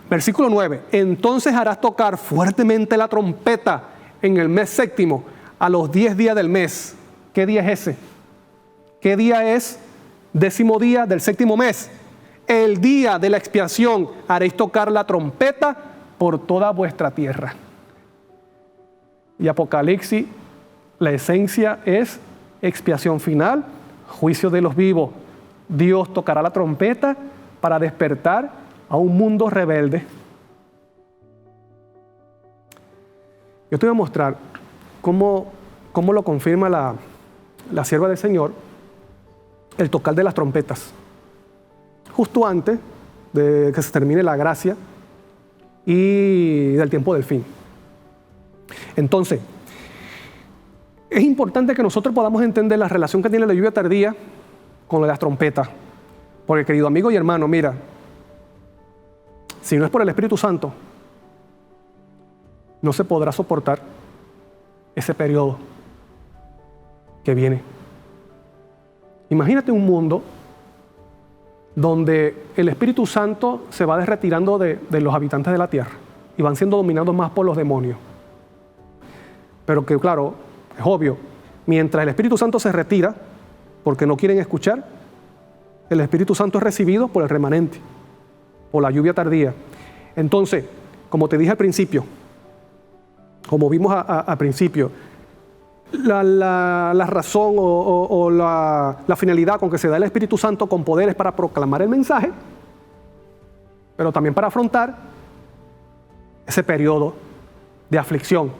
Versículo 9. Entonces harás tocar fuertemente la trompeta en el mes séptimo, a los 10 días del mes. ¿Qué día es ese? ¿Qué día es? 10º día del séptimo mes. El día de la expiación haréis tocar la trompeta por toda vuestra tierra. Y Apocalipsis, la esencia es expiación final, juicio de los vivos. Dios tocará la trompeta para despertar a un mundo rebelde. Yo te voy a mostrar cómo lo confirma la sierva del Señor, el tocar de las trompetas, justo antes de que se termine la gracia y del tiempo del fin. Entonces, Es importante que nosotros podamos entender la relación que tiene la lluvia tardía con las trompetas. Porque, querido amigo y hermano, mira, si no es por el Espíritu Santo, no se podrá soportar ese periodo que viene. Imagínate un mundo donde el Espíritu Santo se va retirando de los habitantes de la tierra y van siendo dominados más por los demonios. Pero que, claro, es obvio, mientras el Espíritu Santo se retira porque no quieren escuchar, el Espíritu Santo es recibido por el remanente, por la lluvia tardía. Entonces, como te dije al principio, como vimos al principio, la razón o la finalidad con que se da el Espíritu Santo con poderes para proclamar el mensaje, pero también para afrontar ese periodo de aflicción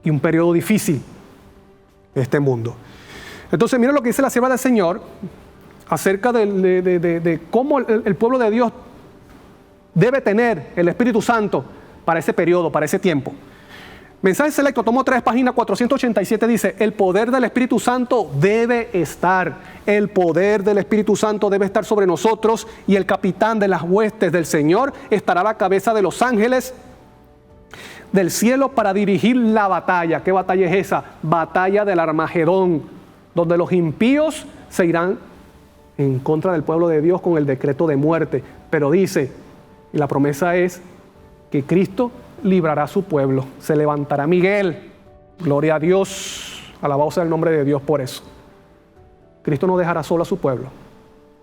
y un periodo difícil de este mundo. Entonces, mira lo que dice la sierva del Señor acerca de cómo el pueblo de Dios debe tener el Espíritu Santo para ese periodo, para ese tiempo. Mensaje Selecto, tomo 3, página 487, dice: el poder del Espíritu Santo debe estar. El poder del Espíritu Santo debe estar sobre nosotros, y el capitán de las huestes del Señor estará a la cabeza de los ángeles del cielo para dirigir la batalla. ¿Qué batalla es esa? Batalla del Armagedón, donde los impíos se irán en contra del pueblo de Dios con el decreto de muerte. Pero dice, y la promesa es que Cristo librará a su pueblo. Se levantará Miguel. Gloria a Dios. Alabado sea el nombre de Dios por eso. Cristo no dejará solo a su pueblo.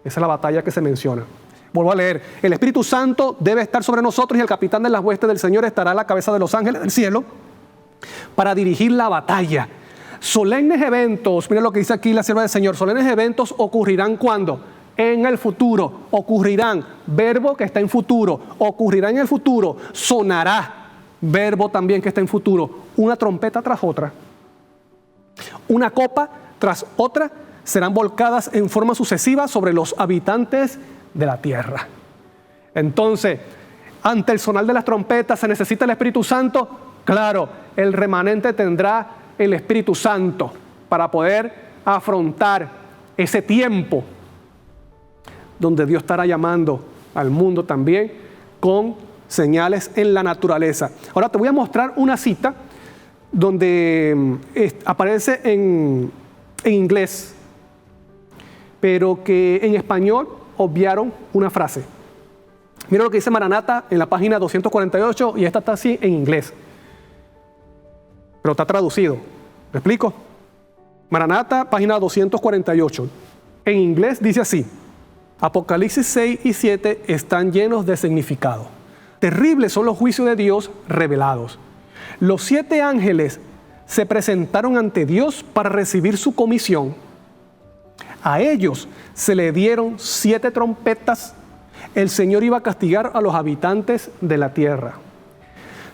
Esa es la batalla que se menciona. Vuelvo a leer. El Espíritu Santo debe estar sobre nosotros, y el capitán de las huestes del Señor estará a la cabeza de los ángeles del cielo para dirigir la batalla. Solemnes eventos, mira lo que dice aquí la sierva del Señor, solemnes eventos ocurrirán ¿cuándo? En el futuro. Ocurrirán, verbo que está en futuro, ocurrirá en el futuro. Sonará, verbo también que está en futuro, una trompeta tras otra, una copa tras otra serán volcadas en forma sucesiva sobre los habitantes de la tierra. Entonces, ante el sonar de las trompetas, ¿se necesita el Espíritu Santo? Claro, el remanente tendrá el Espíritu Santo para poder afrontar ese tiempo donde Dios estará llamando al mundo también con señales en la naturaleza. Ahora te voy a mostrar una cita donde aparece en inglés, pero que en español obviaron una frase. Mira lo que dice Maranata en la página 248, y esta está así en inglés, pero está traducido. ¿Me explico? Maranata, página 248. En inglés dice así: Apocalipsis 6 y 7 están llenos de significado. Terribles son los juicios de Dios revelados. Los 7 ángeles se presentaron ante Dios para recibir su comisión. A ellos se le dieron 7 trompetas. El Señor iba a castigar a los habitantes de la tierra.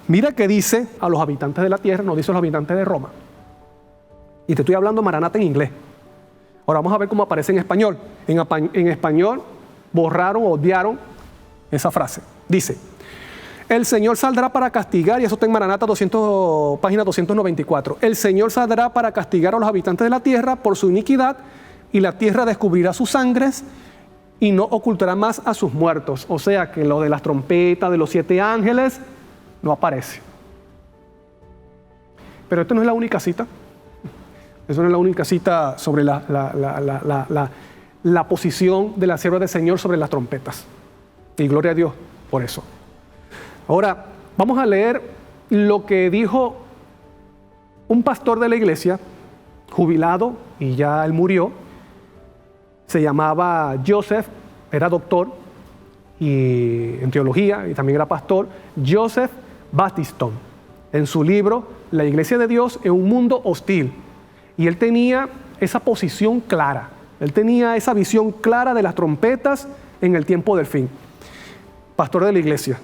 Mira que dice a los habitantes de la tierra, no dice a los habitantes de Roma. Y te estoy hablando Maranata en inglés. Ahora vamos a ver cómo aparece en español. En español borraron o odiaron esa frase. Dice: el Señor saldrá para castigar, y eso está en Maranata página 294. El Señor saldrá para castigar a los habitantes de la tierra por su iniquidad, y la tierra descubrirá sus sangres y no ocultará más a sus muertos. O sea que lo de las trompetas, de los 7 ángeles, no aparece. Pero esta no es la única cita. Eso no es la única cita sobre la posición de la sierva del Señor sobre las trompetas. Y gloria a Dios por eso. Ahora, vamos a leer lo que dijo un pastor de la iglesia, jubilado, y ya él murió. Se llamaba Joseph, era doctor y en teología, y también era pastor, Joseph Battiston, en su libro La Iglesia de Dios en un mundo hostil. Y él tenía esa posición clara, él tenía esa visión clara de las trompetas en el tiempo del fin. Pastor de la iglesia.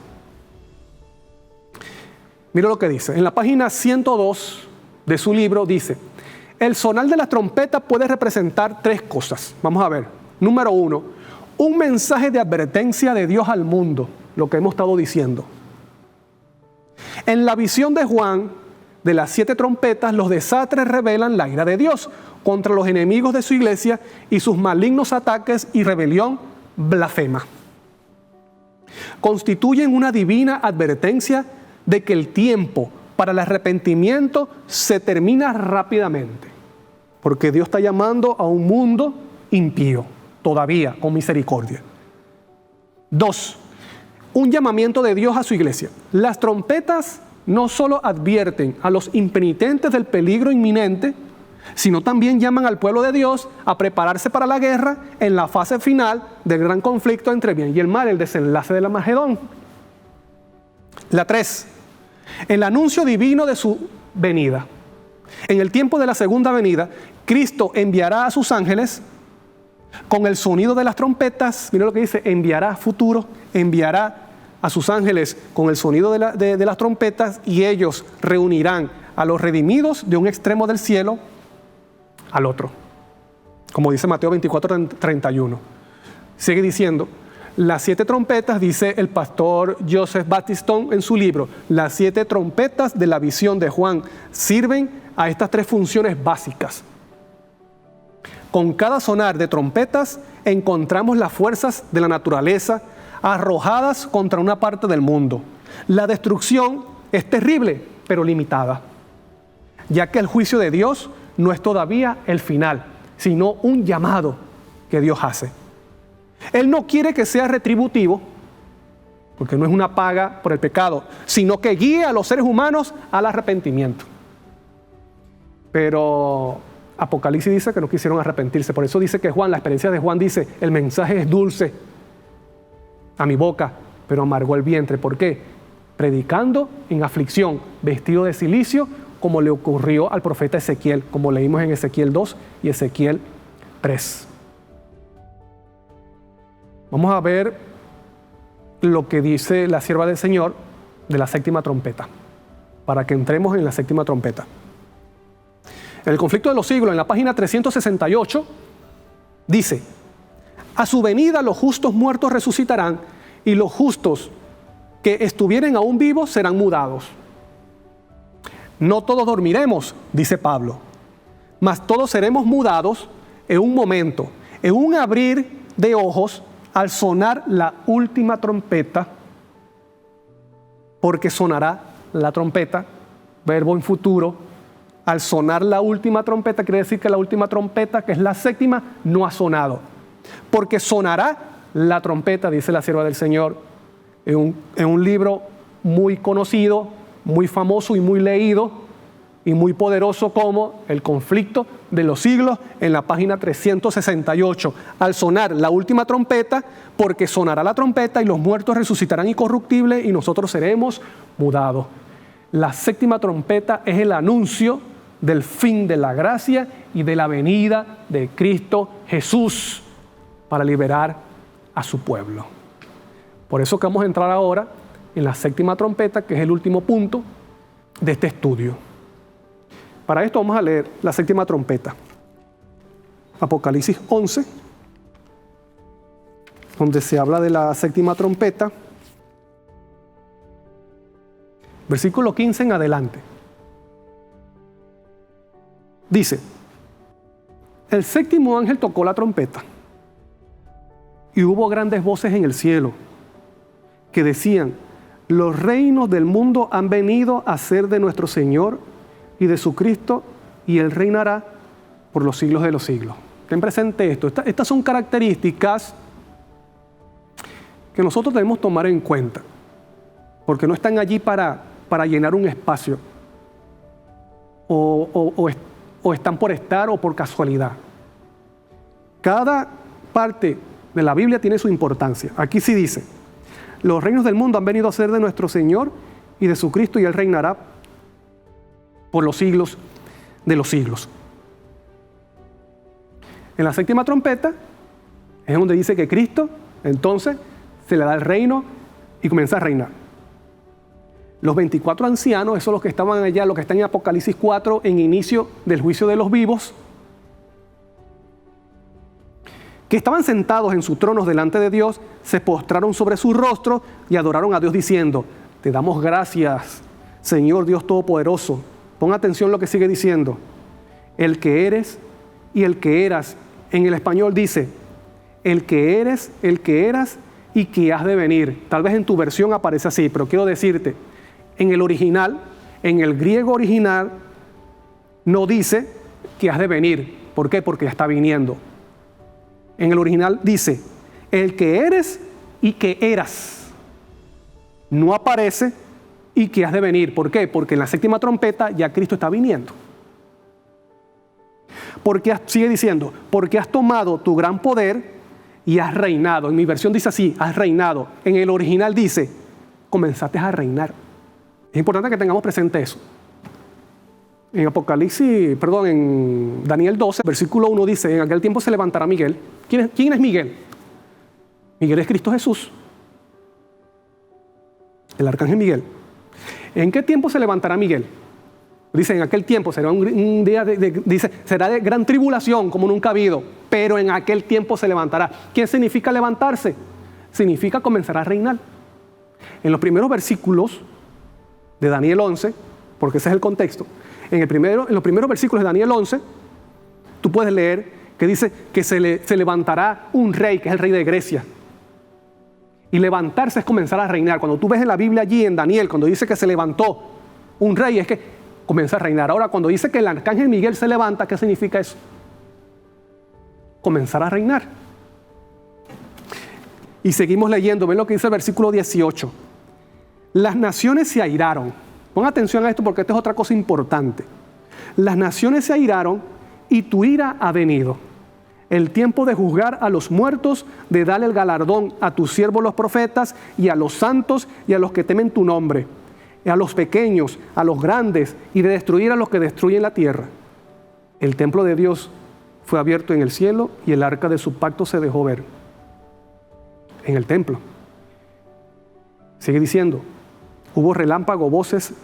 Mira lo que dice. En la página 102 de su libro dice: el sonar de las trompetas puede representar 3 cosas. Vamos a ver. Número 1, un mensaje de advertencia de Dios al mundo, lo que hemos estado diciendo. En la visión de Juan, de las 7 trompetas, los desastres revelan la ira de Dios contra los enemigos de su iglesia y sus malignos ataques y rebelión blasfema. Constituyen una divina advertencia de que el tiempo para el arrepentimiento se termina rápidamente, porque Dios está llamando a un mundo impío, todavía con misericordia. 2. Un llamamiento de Dios a su iglesia. Las trompetas no solo advierten a los impenitentes del peligro inminente, sino también llaman al pueblo de Dios a prepararse para la guerra en la fase final del gran conflicto entre bien y el mal, el desenlace del Armagedón. La 3. El anuncio divino de su venida. En el tiempo de la segunda venida, Cristo enviará a sus ángeles con el sonido de las trompetas. Mira lo que dice, enviará futuro, enviará a sus ángeles con el sonido de las trompetas, y ellos reunirán a los redimidos de un extremo del cielo al otro. Como dice Mateo 24:31. Sigue diciendo, las 7 trompetas, dice el pastor Joseph Battiston en su libro, las 7 trompetas de la visión de Juan sirven a estas 3 funciones básicas. Con cada sonar de trompetas encontramos las fuerzas de la naturaleza arrojadas contra una parte del mundo. La destrucción es terrible, pero limitada, ya que el juicio de Dios no es todavía el final, sino un llamado que Dios hace. Él no quiere que sea retributivo, porque no es una paga por el pecado, sino que guíe a los seres humanos al arrepentimiento. Pero Apocalipsis dice que no quisieron arrepentirse. Por eso dice que Juan, la experiencia de Juan dice, el mensaje es dulce a mi boca, pero amargó el vientre. ¿Por qué? Predicando en aflicción, vestido de cilicio, como le ocurrió al profeta Ezequiel, como leímos en Ezequiel 2 y Ezequiel 3. Vamos a ver lo que dice la sierva del Señor de la séptima trompeta, para que entremos en la séptima trompeta. En el conflicto de los siglos, en la página 368, dice: a su venida los justos muertos resucitarán, y los justos que estuvieren aún vivos serán mudados. No todos dormiremos, dice Pablo, mas todos seremos mudados en un momento, en un abrir de ojos, al sonar la última trompeta, porque sonará la trompeta, verbo en futuro. Al sonar la última trompeta, quiere decir que la última trompeta, que es la séptima, no ha sonado. Porque sonará la trompeta, dice la sierva del Señor, en un libro muy conocido, muy famoso y muy leído, y muy poderoso, como El conflicto de los siglos, en la página 368. Al sonar la última trompeta, porque sonará la trompeta y los muertos resucitarán incorruptibles y nosotros seremos mudados. La séptima trompeta es el anuncio del fin de la gracia y de la venida de Cristo Jesús para liberar a su pueblo. Por eso que vamos a entrar ahora en la séptima trompeta, que es el último punto de este estudio. Para esto vamos a leer la séptima trompeta. Apocalipsis 11, donde se habla de la séptima trompeta. Versículo 15 en adelante. Dice: el séptimo ángel tocó la trompeta, y hubo grandes voces en el cielo que decían: los reinos del mundo han venido a ser de nuestro Señor y de su Cristo, y Él reinará por los siglos de los siglos. Ten presente esto. Estas son características que nosotros debemos tomar en cuenta, porque no están allí para llenar un espacio, o están por estar o por casualidad. Cada parte de la Biblia tiene su importancia. Aquí sí dice: los reinos del mundo han venido a ser de nuestro Señor y de su Cristo, y Él reinará por los siglos de los siglos. En la séptima trompeta es donde dice que Cristo entonces se le da el reino y comienza a reinar. Los 24 ancianos, esos son los que estaban allá, los que están en Apocalipsis 4, en inicio del juicio de los vivos, que estaban sentados en sus tronos delante de Dios, se postraron sobre su rostro y adoraron a Dios diciendo: te damos gracias, Señor Dios Todopoderoso, Pon atención lo que sigue diciendo. El que eres y el que eras. En el español dice, el que eres, el que eras y que has de venir. Tal vez en tu versión aparece así, pero quiero decirte, en el original, en el griego original, no dice que has de venir. ¿Por qué? Porque ya está viniendo. En el original dice, el que eres y que eras. No aparece y que has de venir. ¿Por qué? Porque en la séptima trompeta ya Cristo está viniendo. Sigue diciendo, porque has tomado tu gran poder y has reinado. En mi versión dice así, has reinado. En el original dice, comenzaste a reinar. Es importante que tengamos presente eso. En Daniel 12, versículo 1 dice, en aquel tiempo se levantará Miguel. ¿Quién es Miguel? Miguel es Cristo Jesús. El arcángel Miguel. ¿En qué tiempo se levantará Miguel? Dice, en aquel tiempo será un día dice, será de gran tribulación como nunca ha habido, pero en aquel tiempo se levantará. ¿Qué significa levantarse? Significa comenzar a reinar. En los primeros versículos de Daniel 11, porque ese es el contexto, en los primeros versículos de Daniel 11, tú puedes leer que dice que se levantará un rey, que es el rey de Grecia. Y levantarse es comenzar a reinar. Cuando tú ves en la Biblia allí en Daniel, cuando dice que se levantó un rey, es que comienza a reinar. Ahora, cuando dice que el arcángel Miguel se levanta, ¿qué significa eso? Comenzar a reinar. Y seguimos leyendo, ven lo que dice el versículo 18. Las naciones se airaron. Pon atención a esto porque esta es otra cosa importante. Las naciones se airaron y tu ira ha venido. El tiempo de juzgar a los muertos, de darle el galardón a tus siervos los profetas y a los santos y a los que temen tu nombre, a los pequeños, a los grandes, y de destruir a los que destruyen la tierra. El templo de Dios fue abierto en el cielo y el arca de su pacto se dejó ver en el templo. Sigue diciendo, hubo relámpago, voces,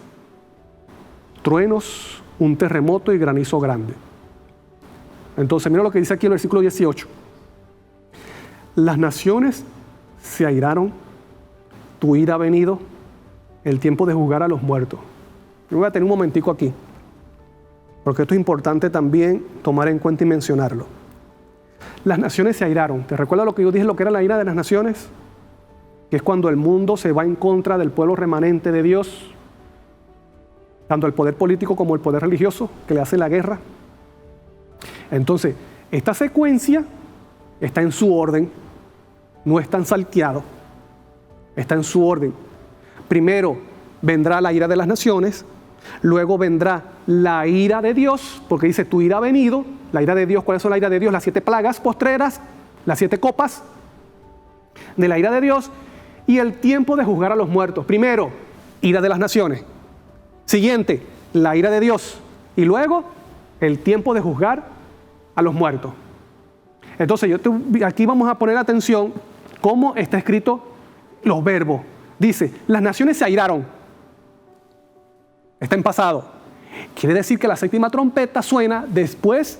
truenos, un terremoto y granizo grande. Entonces, mira lo que dice aquí en el versículo 18. Las naciones se airaron, tu ira ha venido, el tiempo de juzgar a los muertos. Yo voy a tener un momentico aquí, porque esto es importante también tomar en cuenta y mencionarlo. Las naciones se airaron. ¿Te recuerdas lo que yo dije, lo que era la ira de las naciones? Que es cuando el mundo se va en contra del pueblo remanente de Dios, tanto el poder político como el poder religioso, que le hace la guerra. Entonces, esta secuencia está en su orden, no es tan salteado, está en su orden. Primero vendrá la ira de las naciones, luego vendrá la ira de Dios, porque dice, tu ira ha venido. La ira de Dios, ¿cuáles son la ira de Dios? Las 7 plagas postreras, las 7 copas de la ira de Dios, y el tiempo de juzgar a los muertos. Primero, ira de las naciones. Siguiente, la ira de Dios. Y luego, el tiempo de juzgar a los muertos. Entonces, aquí vamos a poner atención cómo está escrito los verbos. Dice, las naciones se airaron. Está en pasado. Quiere decir que la séptima trompeta suena después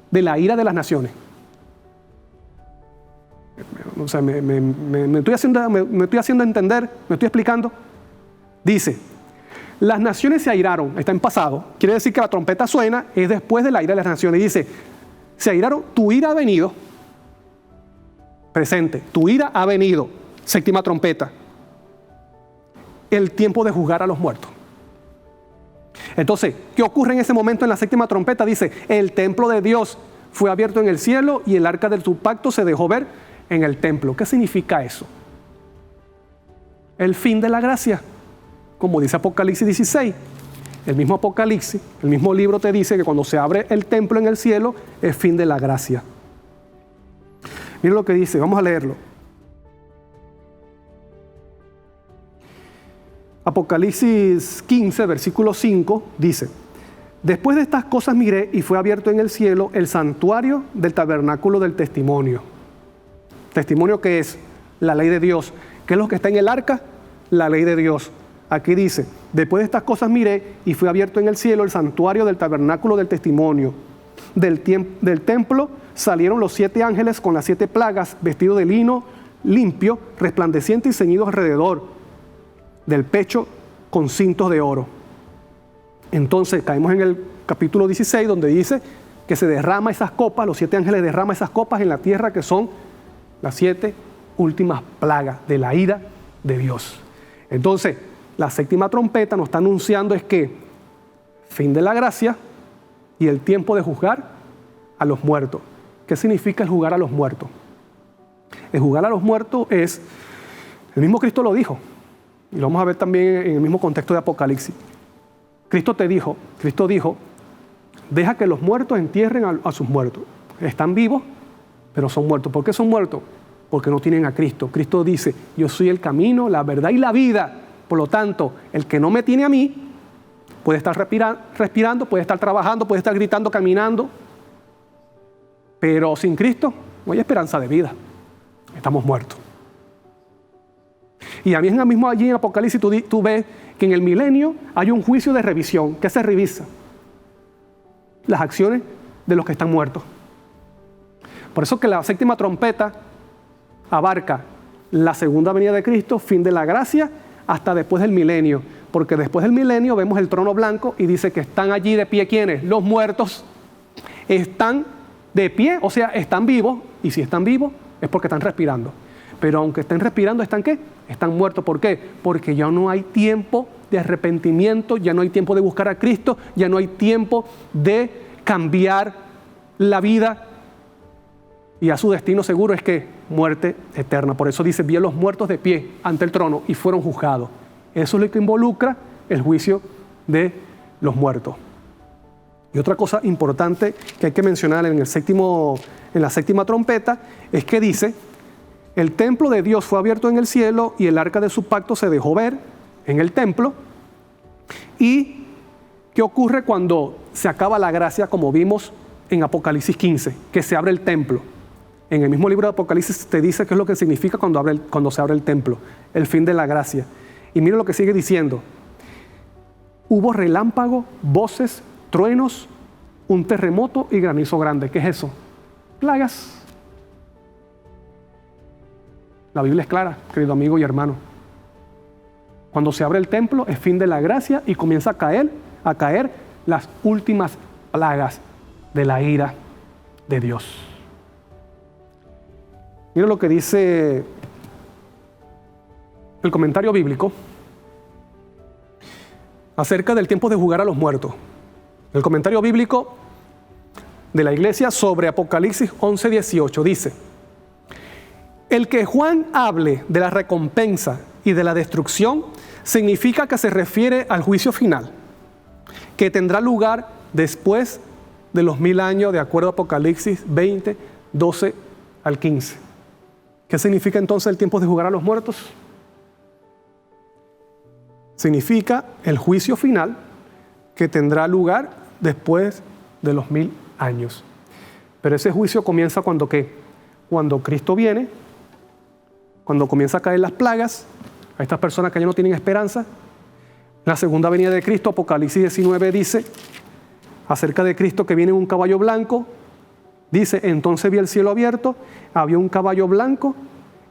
de la ira de las naciones. O sea, me estoy haciendo entender, me estoy explicando. Dice, las naciones se airaron, está en pasado. Quiere decir que la trompeta suena es después de la ira de las naciones. Dice, se airaron, tu ira ha venido. Presente, tu ira ha venido. Séptima trompeta. El tiempo de juzgar a los muertos. Entonces, ¿qué ocurre en ese momento en la séptima trompeta? Dice, el templo de Dios fue abierto en el cielo y el arca de su pacto se dejó ver en el templo. ¿Qué significa eso? El fin de la gracia. Como dice Apocalipsis 16. El mismo Apocalipsis, el mismo libro te dice que cuando se abre el templo en el cielo, es fin de la gracia. Mira lo que dice, vamos a leerlo. Apocalipsis 15, versículo 5, dice, después de estas cosas miré y fue abierto en el cielo el santuario del tabernáculo del testimonio. ¿Testimonio qué es? La ley de Dios. ¿Qué es lo que está en el arca? La ley de Dios. Aquí dice, después de estas cosas miré y fue abierto en el cielo el santuario del tabernáculo del testimonio. Del templo salieron los 7 ángeles con las 7 plagas, vestidos de lino limpio, resplandeciente y ceñidos alrededor del pecho con cintos de oro. Entonces caemos en el capítulo 16, donde dice que se derrama esas copas, los 7 ángeles derraman esas copas en la tierra, que son las 7 últimas plagas de la ira de Dios. Entonces, la séptima trompeta nos está anunciando es que fin de la gracia y el tiempo de juzgar a los muertos. ¿Qué significa el juzgar a los muertos? El juzgar a los muertos es, el mismo Cristo lo dijo, y lo vamos a ver también en el mismo contexto de Apocalipsis. Cristo dijo, deja que los muertos entierren a sus muertos. Están vivos, pero son muertos. ¿Por qué son muertos? Porque no tienen a Cristo. Cristo dice, yo soy el camino, la verdad y la vida. Por lo tanto, el que no me tiene a mí, puede estar respirando, puede estar trabajando, puede estar gritando, caminando, pero sin Cristo no hay esperanza de vida. Estamos muertos. Y a mí mismo allí en Apocalipsis tú ves que en el milenio hay un juicio de revisión. ¿Qué se revisa? Las acciones de los que están muertos. Por eso que la séptima trompeta abarca la segunda venida de Cristo, fin de la gracia, hasta después del milenio. Porque después del milenio vemos el trono blanco y dice que están allí de pie, ¿quiénes? Los muertos están de pie, o sea, están vivos. Y si están vivos es porque están respirando. Pero aunque estén respirando, ¿están qué? Están muertos. ¿Por qué? Porque ya no hay tiempo de arrepentimiento, ya no hay tiempo de buscar a Cristo, ya no hay tiempo de cambiar la vida. Y a su destino seguro es que muerte eterna. Por eso dice, vi a los muertos de pie ante el trono y fueron juzgados. Eso es lo que involucra el juicio de los muertos. Y otra cosa importante que hay que mencionar en la séptima trompeta es que dice, el templo de Dios fue abierto en el cielo y el arca de su pacto se dejó ver en el templo. ¿Y qué ocurre cuando se acaba la gracia, como vimos en Apocalipsis 15? Que se abre el templo. En el mismo libro de Apocalipsis te dice qué es lo que significa cuando se abre el templo, el fin de la gracia. Y mira lo que sigue diciendo. Hubo relámpagos, voces, truenos, un terremoto y granizo grande. ¿Qué es eso? Plagas. La Biblia es clara, querido amigo y hermano. Cuando se abre el templo es fin de la gracia y comienza a caer las últimas plagas de la ira de Dios. Mira lo que dice el comentario bíblico acerca del tiempo de juzgar a los muertos. El comentario bíblico de la iglesia sobre Apocalipsis 11:18 dice: el que Juan hable de la recompensa y de la destrucción significa que se refiere al juicio final, que tendrá lugar después de los 1000 años, de acuerdo a Apocalipsis 20, 12 al 15. ¿Qué significa entonces el tiempo de juzgar a los muertos? Significa el juicio final que tendrá lugar después de los 1000 años. Pero ese juicio comienza cuando ¿qué? Cuando Cristo viene, cuando comienza a caer las plagas a estas personas que ya no tienen esperanza. La segunda venida de Cristo, Apocalipsis 19 dice acerca de Cristo que viene en un caballo blanco. Dice, entonces vi el cielo abierto, había un caballo blanco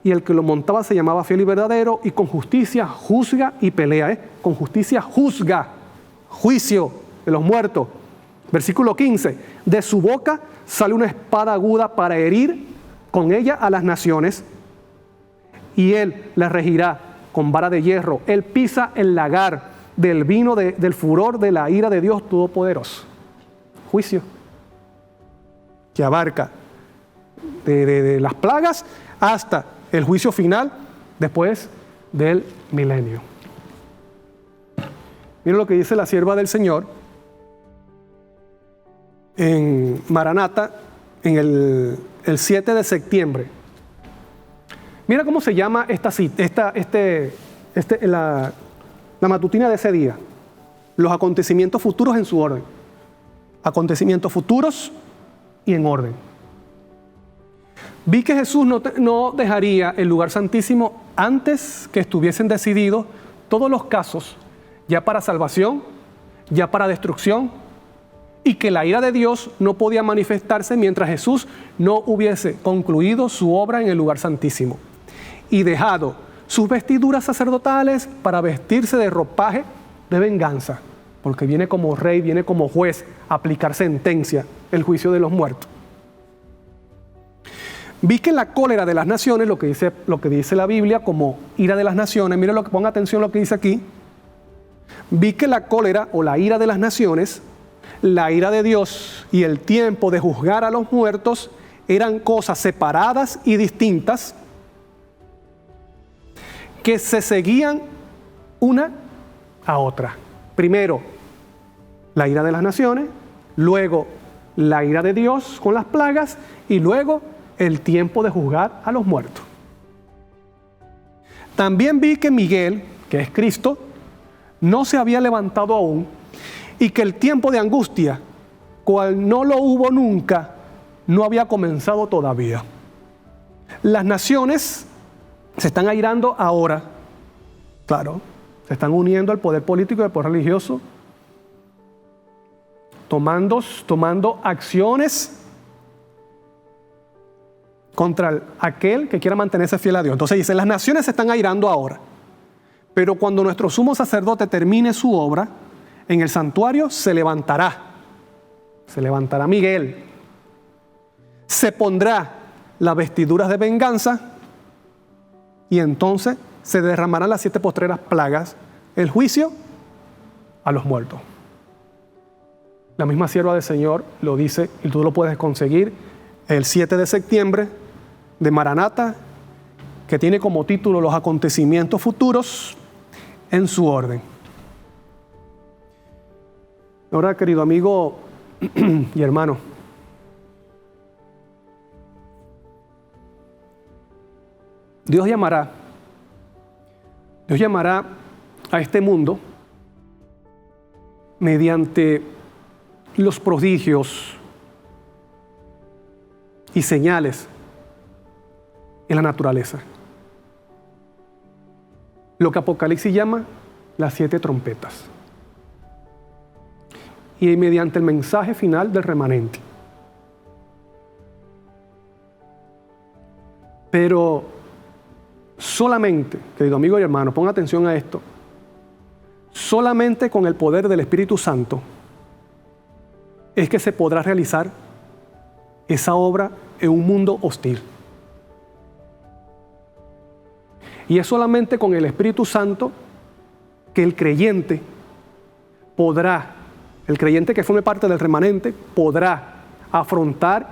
y el que lo montaba se llamaba Fiel y Verdadero y con justicia juzga y pelea. Con justicia juzga, juicio de los muertos. Versículo 15, de su boca sale una espada aguda para herir con ella a las naciones y él las regirá con vara de hierro. Él pisa el lagar del vino del furor de la ira de Dios Todopoderoso. Juicio que abarca de las plagas hasta el juicio final después del milenio. Miren lo que dice la sierva del Señor en Maranata en el 7 de septiembre. Mira cómo se llama la matutina de ese día. Los acontecimientos futuros en su orden. Acontecimientos futuros y en orden. Vi que Jesús no dejaría el lugar santísimo antes que estuviesen decididos todos los casos, ya para salvación, ya para destrucción, y que la ira de Dios no podía manifestarse mientras Jesús no hubiese concluido su obra en el lugar santísimo y dejado sus vestiduras sacerdotales para vestirse de ropaje de venganza. porque viene como rey, viene como juez a aplicar sentencia, el juicio de los muertos. Vi que la cólera de las naciones, lo que dice la Biblia como ira de las naciones, miren ponga atención lo que dice aquí. Vi que la cólera o la ira de las naciones, la ira de Dios y el tiempo de juzgar a los muertos eran cosas separadas y distintas que se seguían una a otra. Primero, la ira de las naciones, luego la ira de Dios con las plagas y luego el tiempo de juzgar a los muertos. También vi que Miguel, que es Cristo, no se había levantado aún y que el tiempo de angustia, cual no lo hubo nunca, no había comenzado todavía. Las naciones se están airando ahora, claro, se están uniendo al poder político y al poder religioso, tomando acciones contra aquel que quiera mantenerse fiel a Dios. Entonces dice, las naciones se están airando ahora, pero cuando nuestro sumo sacerdote termine su obra, en el santuario se levantará Miguel, se pondrá las vestiduras de venganza y entonces se derramarán las 7 postreras plagas, el juicio a los muertos. La misma sierva del Señor lo dice y tú lo puedes conseguir el 7 de septiembre de Maranata, que tiene como título Los acontecimientos futuros en su orden. Ahora, querido amigo y hermano, Dios llamará a este mundo mediante los prodigios y señales en la naturaleza. Lo que Apocalipsis llama las 7 trompetas. Y mediante el mensaje final del remanente. Pero solamente, querido amigo y hermano, ponga atención a esto, solamente con el poder del Espíritu Santo es que se podrá realizar esa obra en un mundo hostil. Y es solamente con el Espíritu Santo que el creyente que forme parte del remanente, podrá afrontar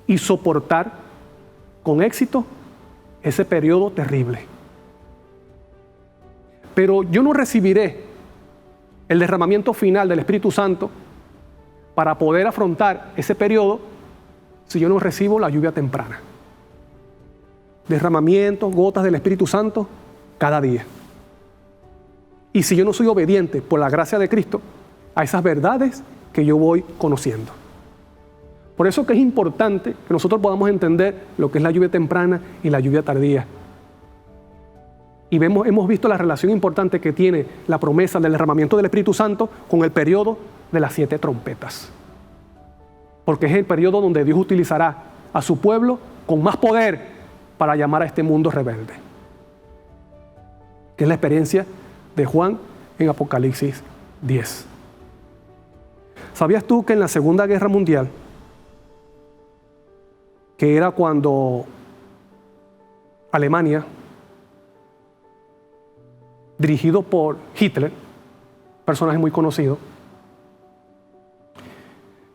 y soportar con éxito ese periodo terrible. Pero yo no recibiré el derramamiento final del Espíritu Santo para poder afrontar ese periodo si yo no recibo la lluvia temprana. Derramamiento, gotas del Espíritu Santo cada día. Y si yo no soy obediente por la gracia de Cristo a esas verdades que yo voy conociendo. Por eso que es importante que nosotros podamos entender lo que es la lluvia temprana y la lluvia tardía. Y hemos visto la relación importante que tiene la promesa del derramamiento del Espíritu Santo con el periodo de las 7 trompetas. Porque es el periodo donde Dios utilizará a su pueblo con más poder para llamar a este mundo rebelde. Que es la experiencia de Juan en Apocalipsis 10. ¿Sabías tú que en la Segunda Guerra Mundial, que era cuando Alemania, dirigido por Hitler, personaje muy conocido,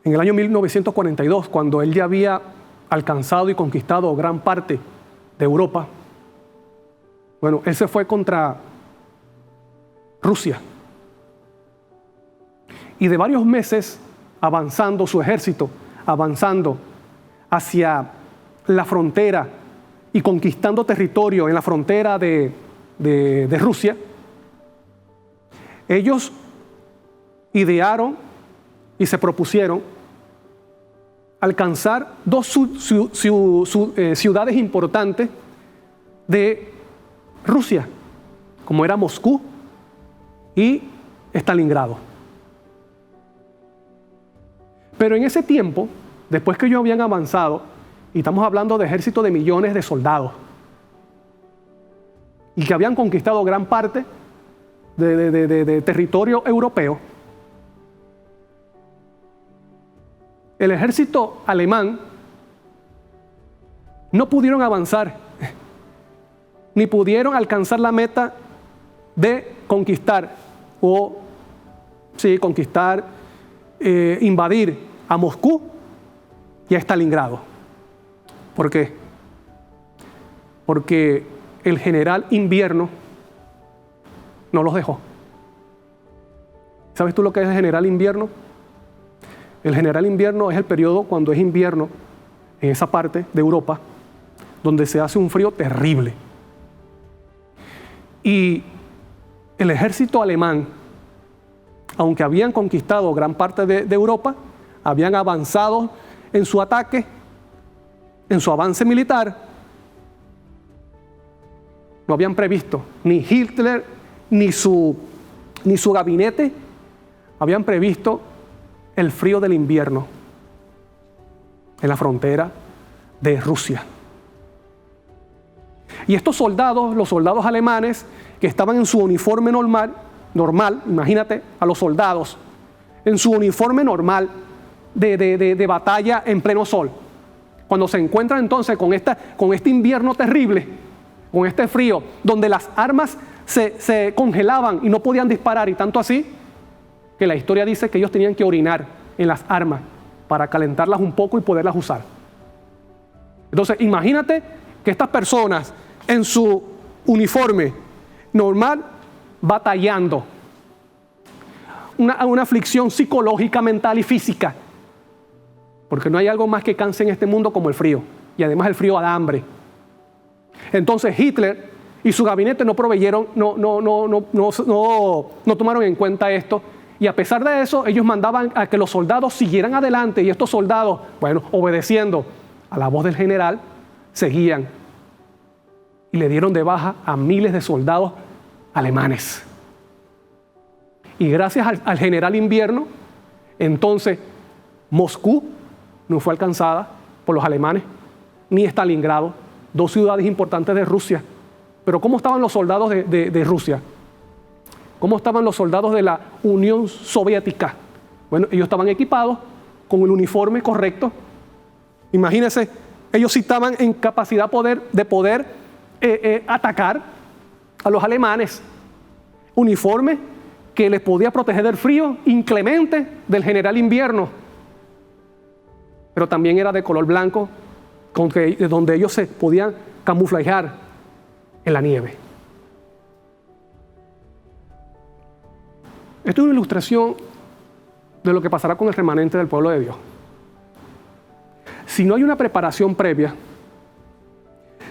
en el año 1942, cuando él ya había alcanzado y conquistado gran parte de Europa, bueno, él se fue contra Rusia. Y de varios meses avanzando su ejército, avanzando hacia la frontera y conquistando territorio en la frontera de Rusia, ellos idearon y se propusieron alcanzar 2 ciudades importantes de Rusia, como era Moscú y Stalingrado. Pero en ese tiempo, después que ellos habían avanzado, y estamos hablando de ejércitos de millones de soldados, y que habían conquistado gran parte de territorio europeo, el ejército alemán no pudieron avanzar, ni pudieron alcanzar la meta de conquistar, invadir a Moscú y a Stalingrado. ¿Por qué? Porque el general Invierno no los dejó. ¿Sabes tú lo que es el general Invierno? El general Invierno es el periodo cuando es invierno en esa parte de Europa, donde se hace un frío terrible. Y el ejército alemán, aunque habían conquistado gran parte de Europa, habían avanzado en su ataque, en su avance militar, no habían previsto, ni Hitler, ni su gabinete, habían previsto el frío del invierno en la frontera de Rusia. Y estos soldados, los soldados alemanes, que estaban en su uniforme normal, imagínate a los soldados, en su uniforme normal de batalla en pleno sol. Cuando se encuentran entonces con este invierno terrible, con este frío, donde las armas se congelaban y no podían disparar, y tanto así que la historia dice que ellos tenían que orinar en las armas para calentarlas un poco y poderlas usar. Entonces, imagínate que estas personas en su uniforme normal, batallando, una aflicción psicológica, mental y física, porque no hay algo más que canse en este mundo como el frío, y además el frío da hambre. Entonces Hitler y su gabinete no tomaron en cuenta esto, y a pesar de eso ellos mandaban a que los soldados siguieran adelante, y estos soldados, obedeciendo a la voz del general, seguían y le dieron de baja a miles de soldados alemanes. Y gracias al general Invierno, entonces Moscú no fue alcanzada por los alemanes, ni Stalingrado, dos ciudades importantes de Rusia. Pero ¿cómo estaban los soldados de Rusia? ¿Cómo estaban los soldados de la Unión Soviética? Bueno, ellos estaban equipados con el uniforme correcto. Imagínense, ellos sí estaban en capacidad de poder atacar a los alemanes. Uniforme que les podía proteger del frío inclemente del general Invierno. Pero también era de color blanco, donde ellos se podían camuflajear en la nieve. Esto es una ilustración de lo que pasará con el remanente del pueblo de Dios. Si no hay una preparación previa,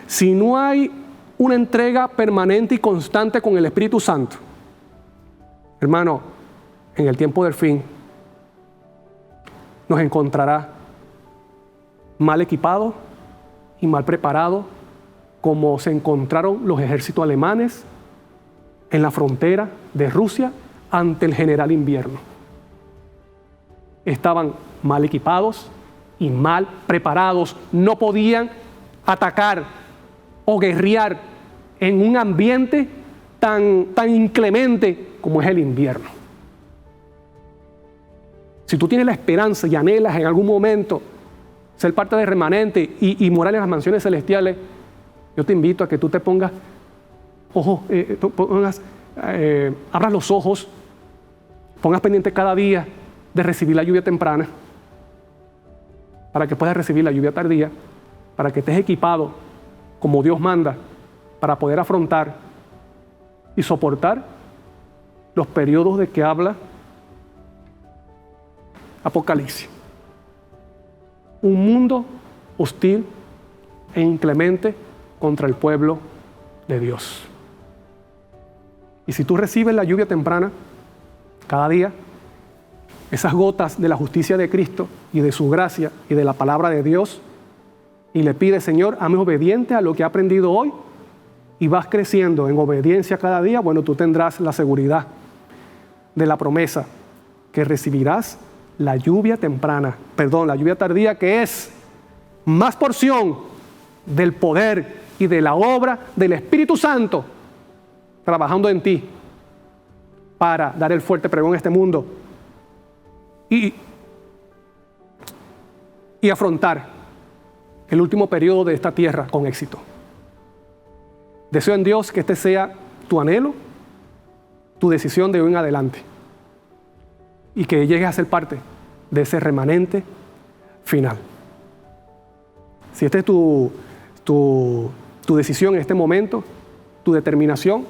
si no hay una entrega permanente y constante con el Espíritu Santo, hermano, en el tiempo del fin nos encontrará mal equipados y mal preparados, como se encontraron los ejércitos alemanes en la frontera de Rusia ante el general Invierno. Estaban mal equipados y mal preparados, no podían atacar o guerrear en un ambiente tan inclemente como es el invierno. Si tú tienes la esperanza y anhelas en algún momento ser parte del remanente y morar en las mansiones celestiales, yo te invito a que tú te pongas abras los ojos, pongas pendiente cada día de recibir la lluvia temprana, para que puedas recibir la lluvia tardía, para que estés equipado como Dios manda, para poder afrontar y soportar los periodos de que habla Apocalipsis. Un mundo hostil e inclemente contra el pueblo de Dios. Y si tú recibes la lluvia temprana cada día, esas gotas de la justicia de Cristo y de su gracia y de la palabra de Dios, y le pides, Señor, hazme obediente a lo que he aprendido hoy, y vas creciendo en obediencia cada día, bueno, tú tendrás la seguridad de la promesa que recibirás la lluvia tardía, que es más porción del poder y de la obra del Espíritu Santo trabajando en ti para dar el fuerte pregón a este mundo. Y y afrontar el último periodo de esta tierra con éxito. Deseo en Dios que este sea tu anhelo, tu decisión de hoy en adelante, y que llegues a ser parte de ese remanente final. Si esta es tu decisión en este momento, tu determinación,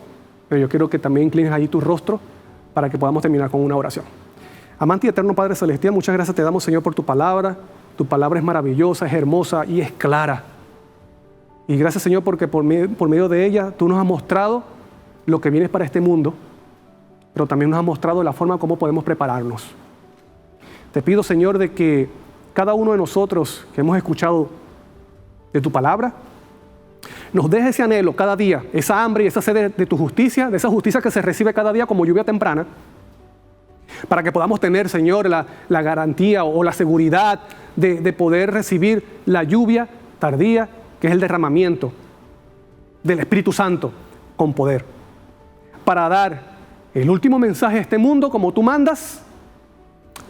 pero yo quiero que también inclines allí tu rostro para que podamos terminar con una oración. Amante y eterno Padre Celestial, muchas gracias te damos, Señor, por tu palabra. Tu palabra es maravillosa, es hermosa y es clara. Y gracias, Señor, porque por medio de ella tú nos has mostrado lo que viene para este mundo, pero también nos has mostrado la forma como podemos prepararnos. Te pido, Señor, de que cada uno de nosotros que hemos escuchado de tu palabra, nos deje ese anhelo cada día, esa hambre y esa sed de tu justicia, de esa justicia que se recibe cada día como lluvia temprana, para que podamos tener, Señor, la garantía o la seguridad de poder recibir la lluvia tardía, que es el derramamiento del Espíritu Santo con poder, para dar el último mensaje a este mundo como tú mandas,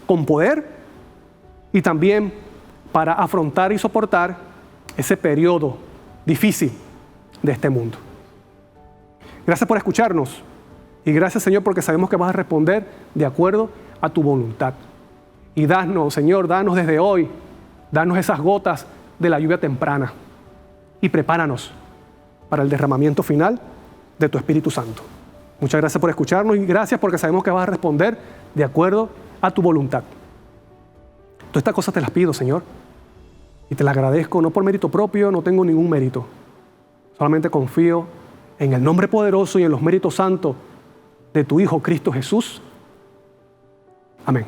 con poder, y también para afrontar y soportar ese periodo difícil de este mundo. Gracias por escucharnos y gracias, Señor, porque sabemos que vas a responder de acuerdo a tu voluntad. Y danos, Señor, danos desde hoy, danos esas gotas de la lluvia temprana y prepáranos para el derramamiento final de tu Espíritu Santo. Muchas gracias por escucharnos y gracias porque sabemos que vas a responder de acuerdo a tu voluntad. Todas estas cosas te las pido, Señor, y te las agradezco, no por mérito propio, no tengo ningún mérito. Solamente confío en el nombre poderoso y en los méritos santos de tu Hijo Cristo Jesús. Amén.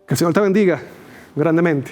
Que el Señor te bendiga grandemente.